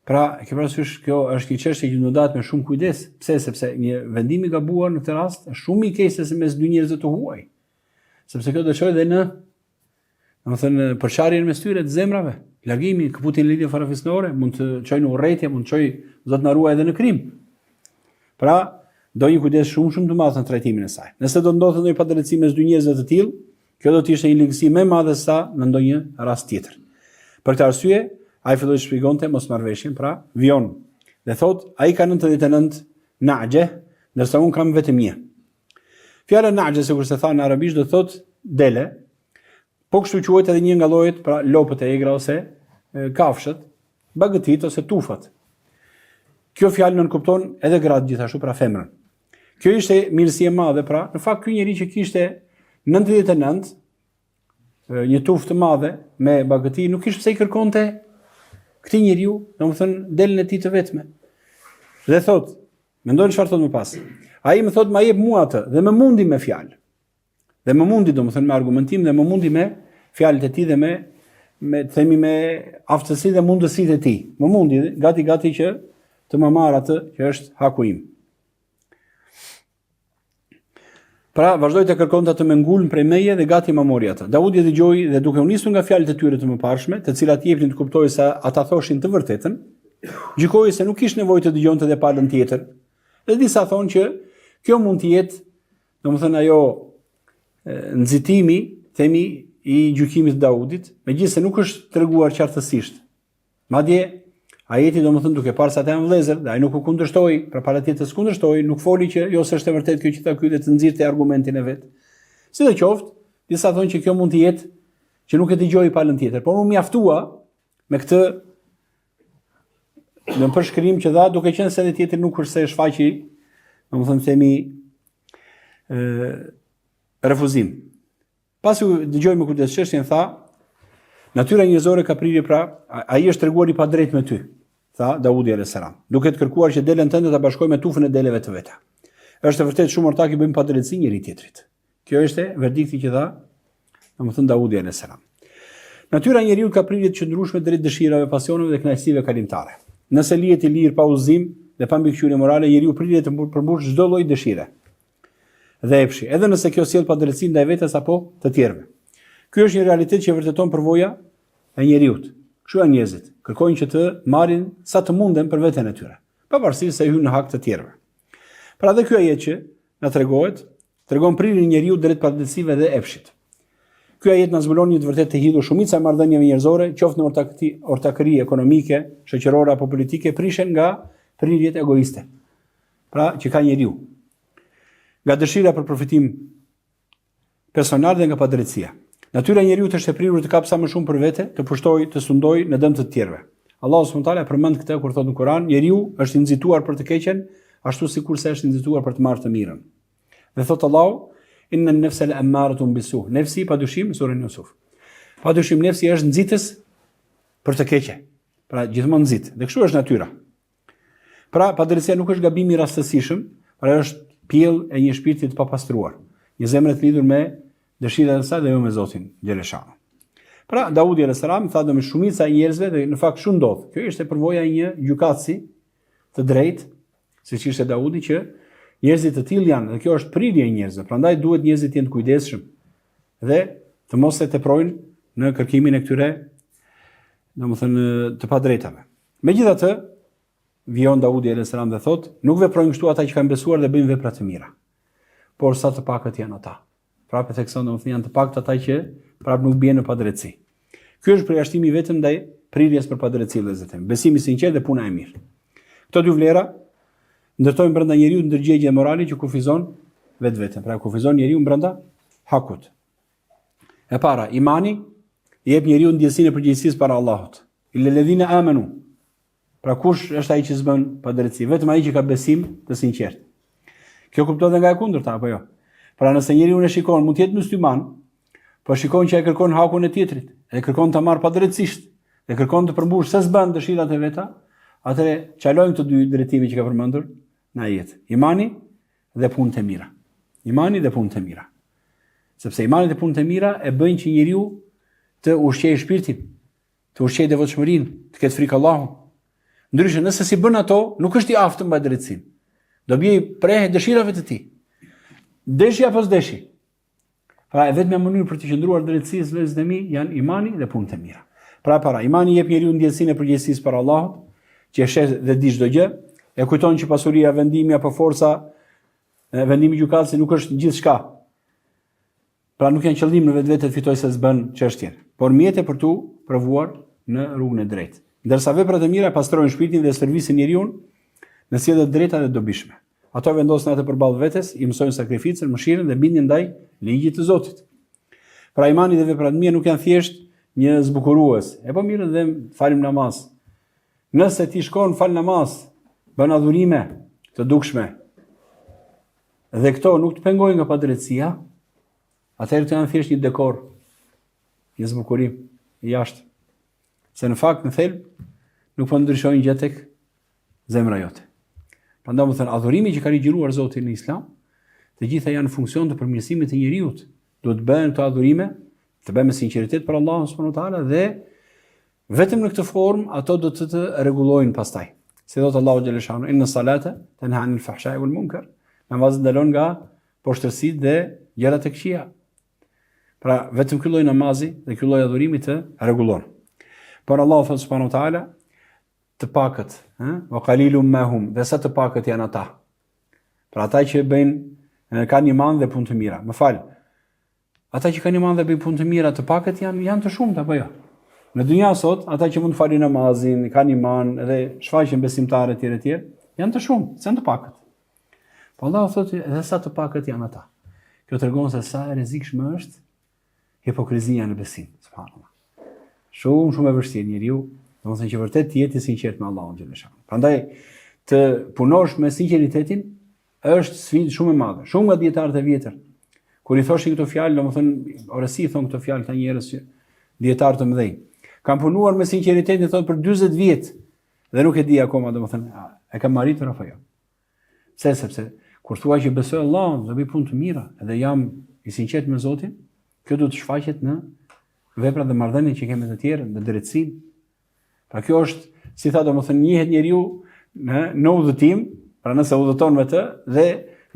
Pra, ke parasysh kjo është një çështje që duhet ndahet me shumë kujdes. Pse? Sepse një vendim i gabuar në këtë rast është shumë i keq se mes dy njerëzve të huaj. Sepse kjo do të çojë edhe në, domethënë, përçarjen mes tyre të zemrave. Largimi, kaputin lidhje farafisnore, mund të çojë në urrëtie, mund të çojë zot na ruaj edhe në krim. Pra, do një kujdes shumë të madh në trajtimin e saj. Nëse do ndodhte ndonjë padrejtësi mes dy njerëzve të tillë, kjo do të ishte një ligësi më e madhe se sa në ndonjë rast tjetër. Për këtë arsye, ai filloi të shpjegonte mosmarrveshjen, pra vion. Dhe thot, ai ka 99 na'je, ndërsa un kam vetëm 1. Fjala na'je, sikur se tha në arabisht, do thot dele. Po kështu quhet edhe një nga llojet, pra lopët e egra ose kafshët, bagëtit ose tufat. Kjo fjalë nën kupton edhe gratë gjithashtu, pra femrën. Kjo ishte mirësi e madhe, pra në fakt ky njeri që kishte 99, një tufë të madhe me bagëti, nuk kishte pse I kërkonte këtij njeriu, domethënë delën e tij të vetme. Dhe thot, mendojnë çfarë thot më pas. Ai më thot, ma jep mua atë dhe më mundi me fjalë. Dhe më mundi, domethënë me argumentim dhe më mundi me fjalët e tij dhe me themi me aftësi dhe mundësitë e tij. Më mundi gati që të më marr atë që është haku im. Pra vazhdoi të kërkonte atë me ngulm prej meje dhe gati më mori atë. Daudi dëgjoi dhe duke u nisur nga fjalët e tyre të mëparshme, të cilat i jepnin të kuptojë se ata thoshin të vërtetën, gjykoi se nuk kishte nevojë të dëgjonte edhe palën tjetër. Dhe disa thonë që kjo mund të jetë, domethënë ajo nxitimi, themi I gjykimit të Daudit, megjithëse nuk është treguar qartësisht. Madje Ajeti domethënë duke parë se ata janë vëllezër, dhe ai nuk u kundërshtoi, për para tjetër kundërshtoi, nuk foli që jo s'është e vërtetë kjo që ta ky dhe të nxirrte argumentin e vet. Sidoqoftë, disa thonë që kjo mund të jetë që nuk e dëgjoi palën tjetër, por unë mjaftua me këtë në përshkrim që dha, duke qenë se edhe tjetër nuk është se e shfaqi, domethënë themi refuzim. Pasi u dëgjoi me kujdes çështjen, tha, natyra njerëzore ka prirje, pra ai është treguar i padrejt me ty, tha Daudi alayhis salam, duke të kërkuar që delën tënde ta bashkoj me tufën e deleve të veta. Është vërtet shumë ortak i bëjmë padrejtësi njëri tjetrit. Kjo është verdikti që dha, domethënë Daudi alayhis salam. Natyra e njeriu ka prirje të qëndrueshme drejt dëshirave, pasioneve dhe kënaqësive kalimtare. Nëse lihet i lirë pa udhëzim dhe pa mbikëqyrje morale, njeriu prirje të përmbush çdo lloj dëshire dhe epshi, edhe nëse kjo sjell padrejtësi ndaj vetes apo të tjerëve. Ky është një realitet që vërteton përvoja e njeriut. Kështu janë njerëzit, kërkojnë që të marrin sa të munden për veten e tyre, pavarësisht se hyn në hak të tjerëve. Pra dhe ky ajet që na tregon prirjen e njeriu drejt padrejtësive dhe epshit. Ky ajet na zbulon një të vërtetë të hidhur shumica e marrëdhënieve njerëzore, qoftë në ortakëri ekonomike, shoqërore apo politike, prishen nga prirjet egoiste. Pra që ka njeriu. Nga dëshira për përfitim personal dhe nga padrejtësia. Natyra e njeriu është e prirur të kapë sa më shumë për vete, të pushtojë, të sundojë në dëm të tjerëve. Allahu subhanahu wa taala përmend këtë kur thotë në Kur'an, njeriu është i nxituar për të keqen, ashtu sikurse është i nxituar për të marrë të mirën. Dhe thotë Allahu, inna an-nafsa la'ammaratun bis-su'. Nafsi padyshim sura Yusuf. Padyshim nafsi është nxitës për të keqe. Pra gjithmonë nxit. Dhe kështu është natyra. Pra padrejtësia nuk është gabim i rastësishëm, por është pjell e një shpirti të papastruar, një zemre të lidhur me dëshirat e saj dhe jo me Zotin xheleshano. Pra Daudi alayhis salam tha me shumica e njerëzve, dhe në fakt shumë ndodh. Kjo ishte përvoja e një gjykatësi të drejtë, siç ishte Daudi, që njerëzit të tillë janë, dhe kjo është prirje e njerëzve. Prandaj duhet njerëzit të jenë të kujdesshëm dhe të mos e teprojnë në kërkimin e këtyre, domethënë, të padrejtave. Megjithatë, vijon Daudi alayhis salam dhe thotë, nuk veprojnë kështu ata që kanë besuar dhe bëjnë vepra të mira, por sa të pakët janë ata. Prapë thekson, domethënë janë të pakët ata që prapë nuk bien në padrejtësi. Ky është përjashtimi vetëm ndaj prirjes për padrejtësi, vëllezër. Besimi i sinqert dhe puna e mirë. Këto dy vlera ndërtojnë brenda njeriu ndërgjegje morale që kufizon vetveten. Pra kufizon njeriu brenda hakut. E para, imani i jep njeriu ndjesinë e përgjegjësisë para Allahut. Illal ladhina amanu. Pra kush është ai që s'bën padrejtësi? Vetëm ai që ka besim të sinqert. Kjo kuptohet nga e kundërta apo jo? Pra nëse njeriu e shikon, mund të jetë musliman, por shikon që ai kërkon hakun e tjetrit, e kërkon ta marrë padrejtësisht, e kërkon të përmbush se s'bën dëshirat e veta, atëre çalojnë këto dy drejtime që ka përmendur në ajet. Imani dhe punët e mira. Imani dhe punët e mira. Sepse imani dhe punët e mira e bëjnë që njeriu të ushqejë shpirtin, të ushqejë devotshmërinë, të ketë frikë Allahut. Ndryshe, nëse si bën ato, nuk është i aftë mbaj drejtësinë. Do bie prehë dëshirave të tij. Deshi apo s'deshi. Pra e vetmja mënyrë për të qëndruar drejtësisë vëllezër e mi janë imani dhe punët e mira. Pra para, imani jep njeriu ndjesinë e përgjegjësisë për Allahut, që e sheh dhe di çdo gjë, e kujton që pasuria, vendimi apo forca, vendimi gjykatësi nuk është gjithçka. Pra nuk janë qëllim në vetvete të fitoj se s'bën çështjen, por mjete për tu provuar në rrugën e drejtë. Ndërsa veprat e mira pastrojnë shpirtin dhe servisin njeriu në sjellje të drejta dhe dobishme. Ato vendosin atë përballë vetes, i mësojnë sakrificën, mëshirën dhe bindjen ndaj ligjit të Zotit. Pra imani dhe veprat e mira nuk janë thjesht një zbukurues. E po mirë dhe falim namaz. Nëse ti shkon fal namaz, bën adhurime të dukshme, dhe këto nuk të pengojnë nga padrejtësia, atëherë të janë thjesht një dekor, një zbukurim i jashtë. Se në fakt në thelb nuk po ndryshojnë gjë tek zemra jote. Prandaj më thënë, adhurimi që ka ligjëruar Zoti në Islam, të gjitha janë funksion të përmirësimit të njeriut. Duhet të bëhen këto adhurime, të bëhen me sinqeritet për Allahun subhanahu wa taala, dhe vetëm në këtë formë ato do të rregullojnë pastaj. Si thot Allahu xhaleshanu, inna salata tanha anil fahsha'i wal munkar. Namazi ndalon nga poshtërsitë dhe gjërat e këqija. Pra vetëm ky lloj namazi dhe ky lloj adhurimi të rregullon. Por Allahu thot subhanahu wa taala, të pakët, wa qalilum ma hum, dhe sa të pakët janë ata. Pra ata që bëjnë, kanë iman dhe punë të mira. Më fal. Ata që kanë iman dhe bëjnë punë të mira, të pakët janë të shumtë apo jo? Në dynja sot, ata që mund të falin namazin, kanë iman, edhe shfaqen besimtare etj, janë të shumë, janë të pakët. Po Allahu thotë edhe sa të pakët janë ata. Kjo tregon se sa e rrezikshme është hipokrizia në besim, subhanallahu. Shumë e vështirë njeriu, domethënë që vërtet të jetë i sinqert me Allahun xhalesha. Prandaj të punosh me sinqeritetin është sfidë shumë e madhe. Shumë nga dietarët e vjetër kur i thoshin këto fjalë, domethënë orësi thon këto fjalë ta njerëz që dietarë të mëdhenj. Kam punuar me sinqeritetin thotë për 40 vjet dhe nuk e di akoma domethënë e kam arritur apo jo. Sepse kur thua që besoj Allahun dhe bëj punë të mira dhe jam i sinqert me Zotin, kjo do të shfaqet në veprat dhe marrëdhëniet që kemi me të tjerë, në drejtësinë. Pra kjo është, si tha domethënë njihet njeriu në udhëtim, pra nëse udhëton me të dhe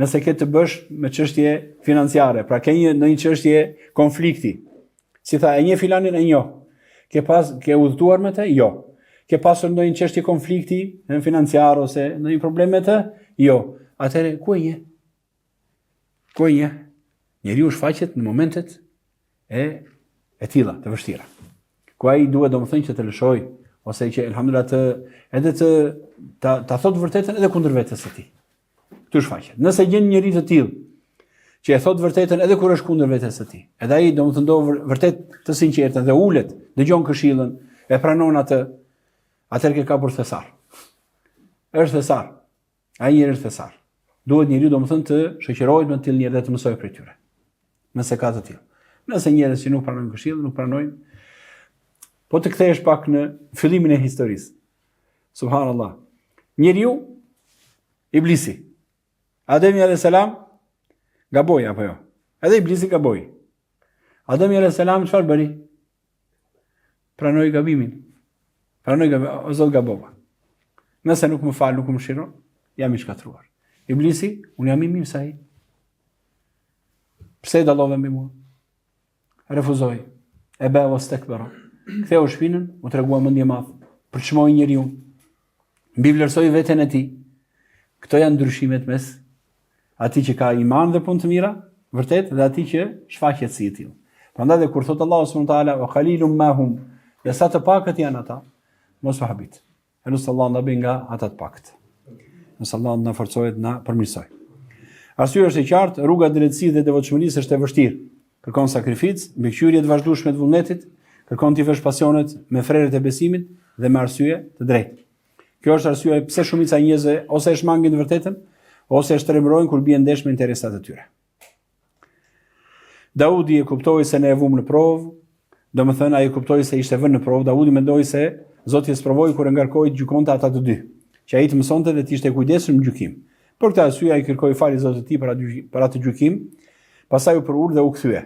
nëse ke të bësh me çështje financiare, pra ke një çështje konflikti. Si tha, e një filanin e njoh. Ke udhëtuar me të? Jo. Ke pasur ndonjë çështje konflikti në financiar ose ndonjë problem me të? Jo. Atëherë ku je? Ku je? Njeriu shfaqet në momentet e tilla, të vështira. Ku ai duhet domethënë që të lëshoj ose që elhamdulillah ta thotë vërtetën edhe kundër vetes së tij. Këtu shfaqet. Nëse gjen njëri të tillë që e thot vërtetën edhe kur është kundër vetes së tij. Edhe ai domethënë do vërtet të sinqertën dhe ulet, dëgjon këshillën, e pranon atë, atëherë ke kapur thesar. Është thesar. Ai njeri është thesar. Duhet njeriu domethënë të shoqërohet me të tillë njerëz dhe të mësojë prej tyre. Nëse ka të tillë. Nëse njerëz që nuk pranojnë këshillën, nuk pranojnë. Po të kthehesh pak në fillimin e historisë. Subhanallahu. Njeriu Iblisi. Ademi alayhis salam gaboi apo jo? Edhe Iblisi gaboi. Ademi alayhis salam çfarë bëri? Pranoi gabimin. O Zot gabova. Nëse nuk më fal, nuk më mëshiron, jam i shkatruar. Iblisi, unë jam i mirë sa ai. Pse dallove mbi mua? Refuzoi. Eba wastakbara. Ktheu shpinën, u tregua mendje madh. Përçmoi njeriu. Mbi vlerësoi veten e tij. Këto janë ndryshimet mes atij që ka iman dhe punë të mira, vërtet, dhe atij që shfaqet si i tillë. Prandaj dhe kur thot Allahu subhanahu wa taala wa qalilum ma hum, ja sa të pakët janë ata, mos u habit. Elus Allah na bëj nga ata të pakët. Nëse Allah na forcohet na përmirësoj. Arsyeja është e qartë, rruga e drejtësisë dhe devotshmërisë është e vështirë. Kërkon sakrificë, mbikëqyrje të vazhdueshme të vullnetit, kërkon t'i vesh pasionet me frerët e besimit dhe me arsye të drejtë. Kjo është arsyeja pse shumica e njerëzve ose e shmangin të vërtetën, ose e shtremërojnë kur bien ndesh me interesat e tyre. Daudi e kuptoi se ne e vum në provë, domethënë ai kuptoi se ishte vënë në provë. Daudi mendoi se Zoti e sprovoi kur e ngarkoi të gjykonte ata të dy, që ai të mësonte dhe të ishte i kujdesshëm në gjykim. Për këtë arsye ai kërkoi falje Zotit të tij për atë gjykim, pastaj u përur dhe u kthye.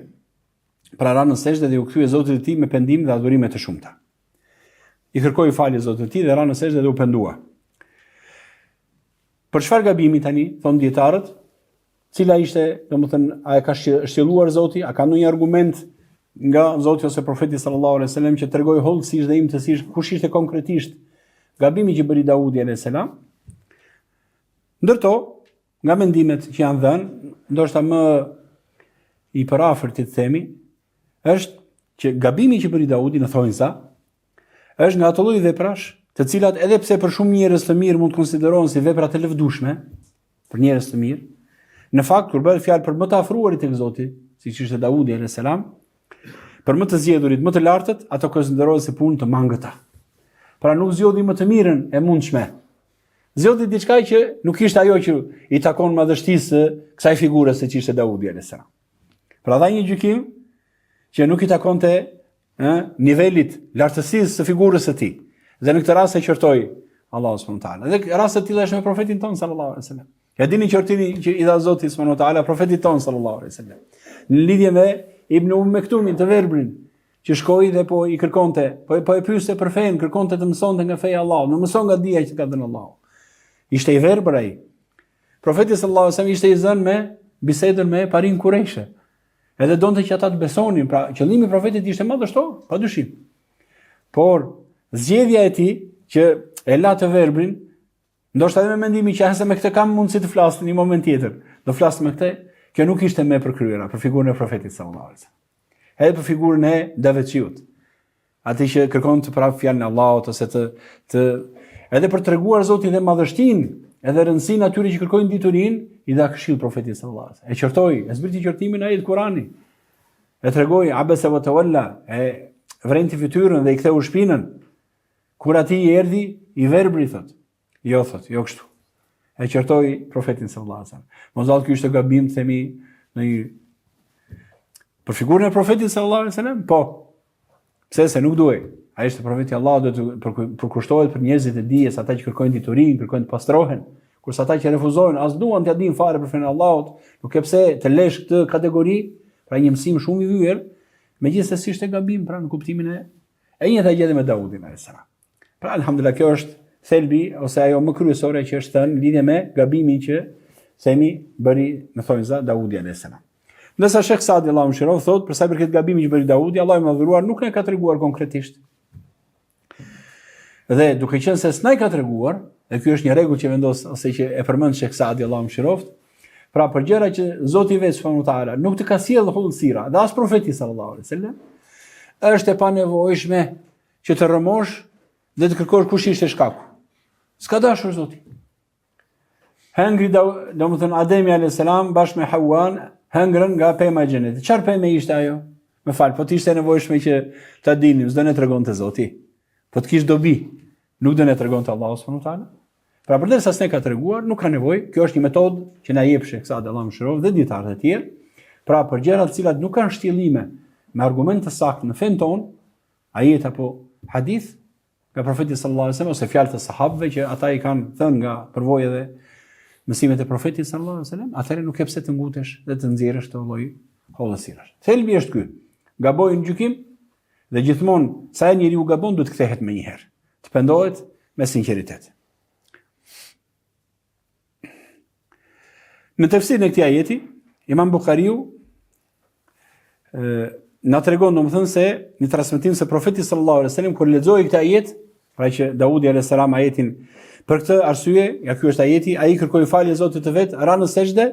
Pra ra në sejdë dhe u kthye Zotit të tij me pendim dhe adhurime të shumta. I kërkoi falje Zotit të tij dhe ra në sejdë dhe u pendua. Për çfarë gabimi tani, thon dietarët, cila ishte, domethënë, a e ka shtjelluar Zoti, a ka ndonjë argument nga Zoti ose profeti sallallahu alejhi dhe sellem që tregoi hollësisht dhe imtësisht kush ishte konkretisht gabimi që bëri Daudi alayhis salam? Ndërto, nga mendimet që janë dhënë, ndoshta më i parafërti të themi, është që gabimi që bëri Daudi në thonjza është nga ato lloj veprash, të cilat edhe pse për shumë njerëz të mirë mund të konsiderohen si vepra të lëvdueshme, për njerëz të mirë, në fakt kur bëhet fjalë për më të afruarit tek Zoti, siç ishte Daudi alayhis salam, për më të zgjedhurit, më të lartët, ato konsiderohen si punë të mangëta. Pra nuk zgjodhi më të mirën e mundshme. Zgjodhi diçka që nuk ishte ajo që i takon madhështisë kësaj figure se që ishte Daudi alayhis salam. Pra dha një gjykim që nuk i takonte nivelit lartësisë së figurës së tij. Dhe në këtë rast e qortoi Allahu subhanahu wa taala. Dhe rasti i tillë është me profetin ton sallallahu alaihi wasallam. Ja dini qortini që i dha Zoti subhanahu wa taala profetit ton sallallahu alaihi wasallam. Në lidhje me Ibn Mektumin të verbrin, që shkoi dhe po i kërkonte, po e pyeste për fen, kërkonte të mësonte nga feja e Allahut, në mëson nga dija që ka dhënë Allahu. Ishte i verbër ai. Profeti sallallahu alaihi wasallam ishte i zënë me bisedën me parin Kurejshe. Edhe donte që ata të besonin, pra qëllimi i profetit ishte madhështor, padyshim. Por zgjedhja e tij që e la të verbrin, ndoshta edhe me mendimin që ase me këtë kam mundësi të flas në një moment tjetër. Do flas me këtë, kjo nuk ishte më përkryera për figurën e profetit sallallahu alaihi wasallam. Edhe për figurën e Daveçiut. Ati që kërkon të prap fjalën e Allahut ose edhe për treguar Zotin dhe madhështinë, edhe rëndësinë atyre që kërkojnë diturinë, i dha këshill profetit sallallahu alaihi wasallam. E qortoi, e zbriti qortimin ai të Kuranit. E tregoi abasa wa tawalla, e vrenti fytyrën dhe i ktheu shpinën. Kur ati i erdhi, i verbri thot. Jo kështu. E qortoi profetin sallallahu alaihi wasallam. Mos ky ishte gabim themi në një për figurën e profetit sallallahu alaihi wasallam? Po. Pse se nuk duhej. Ai ishte profeti i Allahut, do të përkushtohet për njerëzit e dijes, ata që kërkojnë diturinë, kërkojnë të pastrohen, kurse ata që refuzojnë, as duan t'ia dinë fare për fenë Allahut, nuk e pse të lesh këtë kategori, pra një mësim shumë i vyer, megjithëse ishte gabim, pra në kuptimin e njëjta gjë me Daudin alayhis salam. Pra alhamdulillah, kjo është thelbi ose ajo më kryesore që është thënë lidhje me gabimin që themi bëri në thonjza Daudi alayhis salam. Ndërsa Shekh Saadi Allahu mëshiroj thotë për sa i përket gabimit që bëri Daudi, Allahu më madhëruar nuk na ka treguar konkretisht. Dhe duke qenë se s'na i ka treguar, dhe ky është një rregull që vendos ose që e përmend Shekh Saadi Allahu mëshiroj, pra për gjëra që Zoti vetë subhanahu wa taala nuk të ka sjellë hullësira, dhe as profeti sallallahu alaihi wasallam, është e panevojshme që të rëmosh dhe të kërkosh kush ishte shkaku. S'ka dashur Zoti. Hëngri domethënë Ademi alayhis salam bashkë me Hawan hëngrën nga pema e xhenetit. Çfarë pemë ishte ajo? Më fal, po të ishte nevojshme që ta dinim, s'do ne tregonte Zoti. Po të kish dobi, nuk do ne tregonte Allahu subhanahu wa taala. Pra përderisa s'ne ka treguar, nuk ka nevojë. Kjo është një metodë që na jep Shekh Saadi Allahu mëshiroj dhe dietarët e tjerë. Pra për gjëra të cilat nuk kanë shtjellime me argumente të saktë në fen ton, ajet apo hadith nga profeti sallallahu alaihi wasallam ose fjalët e sahabëve që ata i kanë thënë nga përvoja dhe mësimet e profetit sallallahu alaihi wasallam, atëherë nuk e pse të ngutesh dhe të nxjerrësh të lloj hollësirash. Thelbi është ky. Gaboj në gjykim dhe gjithmonë sa e njeriu gabon duhet të kthehet më një herë, të pendohet me sinqeritet. Në tefsirin e këtij ajeti, Imam Buhariu na tregon domethënë se në transmetim se profeti sallallahu alaihi wasallam kur lexoi këtë ajet, pra që Daudi alayhis salam ajetin për këtë arsye, ja ky është ajeti, ai kërkoi falje Zotit të vet, ra në sejdë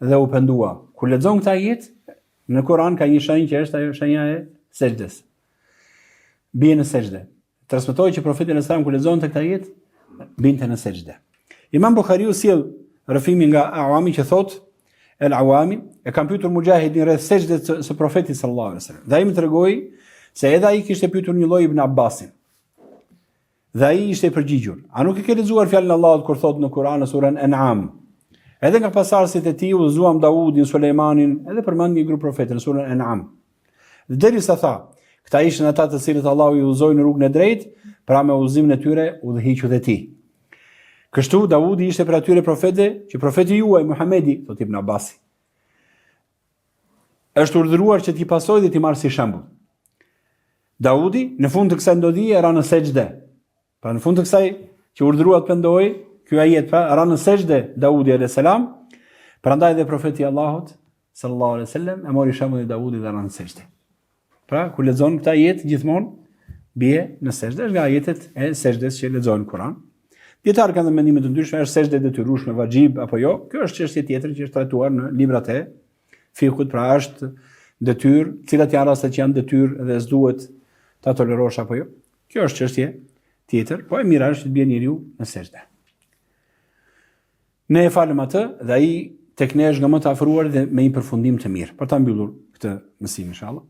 dhe u pendua. Kur lexon këtë ajet, në Kur'an ka një shenjë që është ajo shenja e sejdës. Bie në sejdë. Transmetohet që profeti alayhis salam kur lexonte këtë ajet, binte në sejdë. Imam Buhariu sjell rëfimin nga Awami që thot, El Awami e kam pyetur Mujahidin rreth sejdës së profetit sallallahu alaihi wasallam. Dhe ai më tregoi se edhe ai kishte pyetur një lloj Ibn Abbasin. Dhe ai ishte i përgjigjur. A nuk e ke lexuar fjalën e Allahut kur thot në Kur'an në surën An'am? Edhe nga pasardhësit e tij udhëzuam Daudin, Sulejmanin, edhe përmend një grup profetë në surën An'am. Derisa tha, këta ishin ata të cilët Allahu i udhëzoi në rrugën e drejtë, pra me udhëzimin e tyre udhëhiqu dhe ti. Kështu Daudi ishte për atyre profete që profeti juaj Muhamedi, thot Ibn Abbasi, është urdhëruar që t'i pasojë dhe t'i marrë si shembull. Daudi në fund të kësaj ndodhie ra në sejdë. Pra në fund të kësaj që urdhëruat pendoi, ky ajet pra ra në sejdë Daudi alayhis salam, prandaj dhe profeti i Allahut sallallahu alaihi wasallam e mori shembullin e Daudit dhe ra në sejdë. Pra kur lexon këtë ajet gjithmonë bie në sejdë, nga ajetet e sejdës që lexojnë në Kur'an. Dietar kanë mendime të ndryshme, është sejdë detyrueshme vajib apo jo? Kjo është çështje tjetër që është trajtuar në librat e fikut, pra është detyrë, cilat janë rastet që janë detyrë dhe s'duhet ta tolerosh apo jo? Kjo është çështje tjetër, po e mira është të bie njeriu në sejdë. Ne e falem atë dhe ai tek ne është nga më të afruar dhe me një përfundim të mirë. Për ta mbyllur këtë mësim inshallah.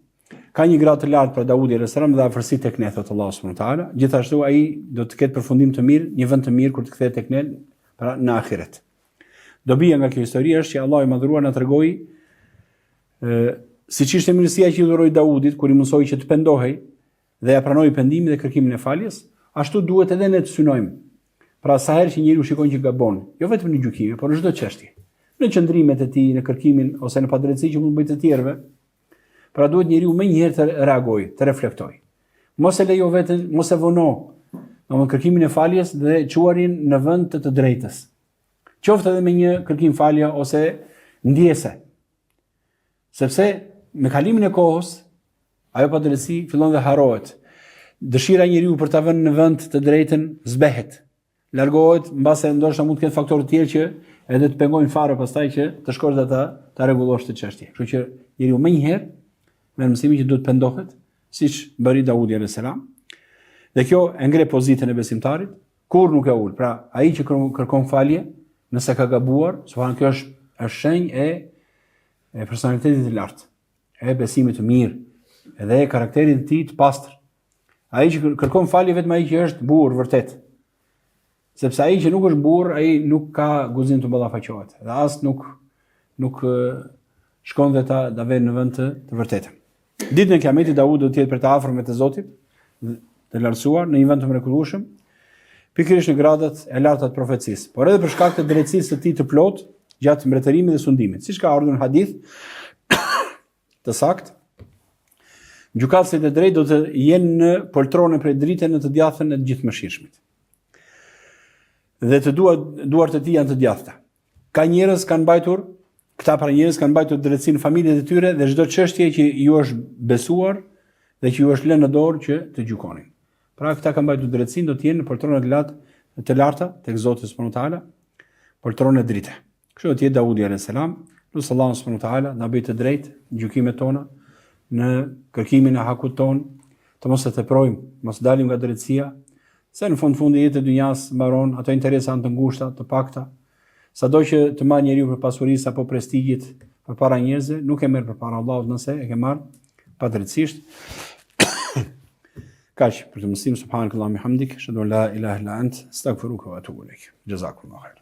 Ka një gradë të lartë për Daudi alayhis salam dhe afërsi tek ne thot Allahu subhanahu wa taala. Gjithashtu ai do të ketë përfundim të mirë, një vend të mirë kur të kthehet tek ne pra në ahiret. Dobia nga kjo histori është që Allahu i madhëruar na tregoi siç ishte mirësia që i dhuroi Daudit kur i mësoi që të pendohej dhe ja pranoi pendimin dhe kërkimin e faljes, ashtu duhet edhe ne të synojmë. Pra sa herë që njeriu shikon që gabon, jo vetëm në gjykime, por në çdo çështje, në qëndrimet e tij, në kërkimin ose në padrejtësi që mund bëjë të tjerëve, pra duhet njeriu më njëherë të reagojë, të reflektojë. Mos e lejo veten, mos e vono në kërkimin e faljes dhe çuarin në vend të drejtës. Qoftë edhe me një kërkim falje ose ndjese. Sepse me kalimin e kohës, ajo padrejtësi fillon dhe harrohet. Dëshira e njeriu për ta vënë në vend të drejtën zbehet. Largohet, mbase ndoshta mund të ketë faktorë të tjerë që edhe të pengojnë fare pastaj që të shkosh dhe ta rregullosh të çështje. Kështu që njeriu më njëherë me mësimin që duhet pendohet siç bëri Daudi alayhis salam. Dhe kjo e ngre pozitën e besimtarit, kur nuk e ul. Pra, ai që kërkon falje, nëse ka gabuar, subhanallahu, kjo është shenjë e personalitetit të lartë, e besimit të mirë, edhe e karakterit të tij të pastër. Ai që kërkon falje vetëm ai që është burr vërtet. Sepse ai që nuk është burr, ai nuk ka guzim të ballafaqohet. Dhe as nuk shkon dhe ta vë në vend të vërtetën. Ditën e Kiametit Daudi do të jetë për të afërm të Zotit, të lartësuar në një vend të mrekullueshëm, pikërisht në gradat e larta të profecisë, por edhe për shkak të drejtësisë së tij të plotë gjatë mbretërimit dhe sundimit, siç ka ardhur në hadith të saktë. Gjykatësit e drejtë do të jenë në poltronë prej drite në të djathën e të gjithëmëshirshmit. Dhe të duart e tij janë të djathta. Këta pra njerëz kanë mbajtur drejtësinë në familjet e tyre dhe çdo çështje që ju është besuar dhe që ju është lënë në dorë që të gjykonin. Pra këta kanë mbajtur drejtësinë, do të jenë në poltrona të larta tek Zoti subhanahu wa taala, poltrona e drite. Kështu do të jetë Daudi alayhis salam, lutë Allahu subhanahu wa taala na bëj të drejtë në gjykimet tona, në kërkimin e hakut ton, të mos e teprojmë, mos dalim nga drejtësia, se në fundi jetë e dynjas mbaron ato interesa të ngushta, të pakta. Sado që të marrë njeriu për pasurisë apo prestigjit përpara njerëzve, nuk e merr përpara Allahut nëse e ke marrë padrejtësisht. Kaq për të mësim, subhanakallahumma hamdik, ashhadu an la ilaha illa ant, astaghfiruka wa atubu ilaik. Jazakumullahu khair.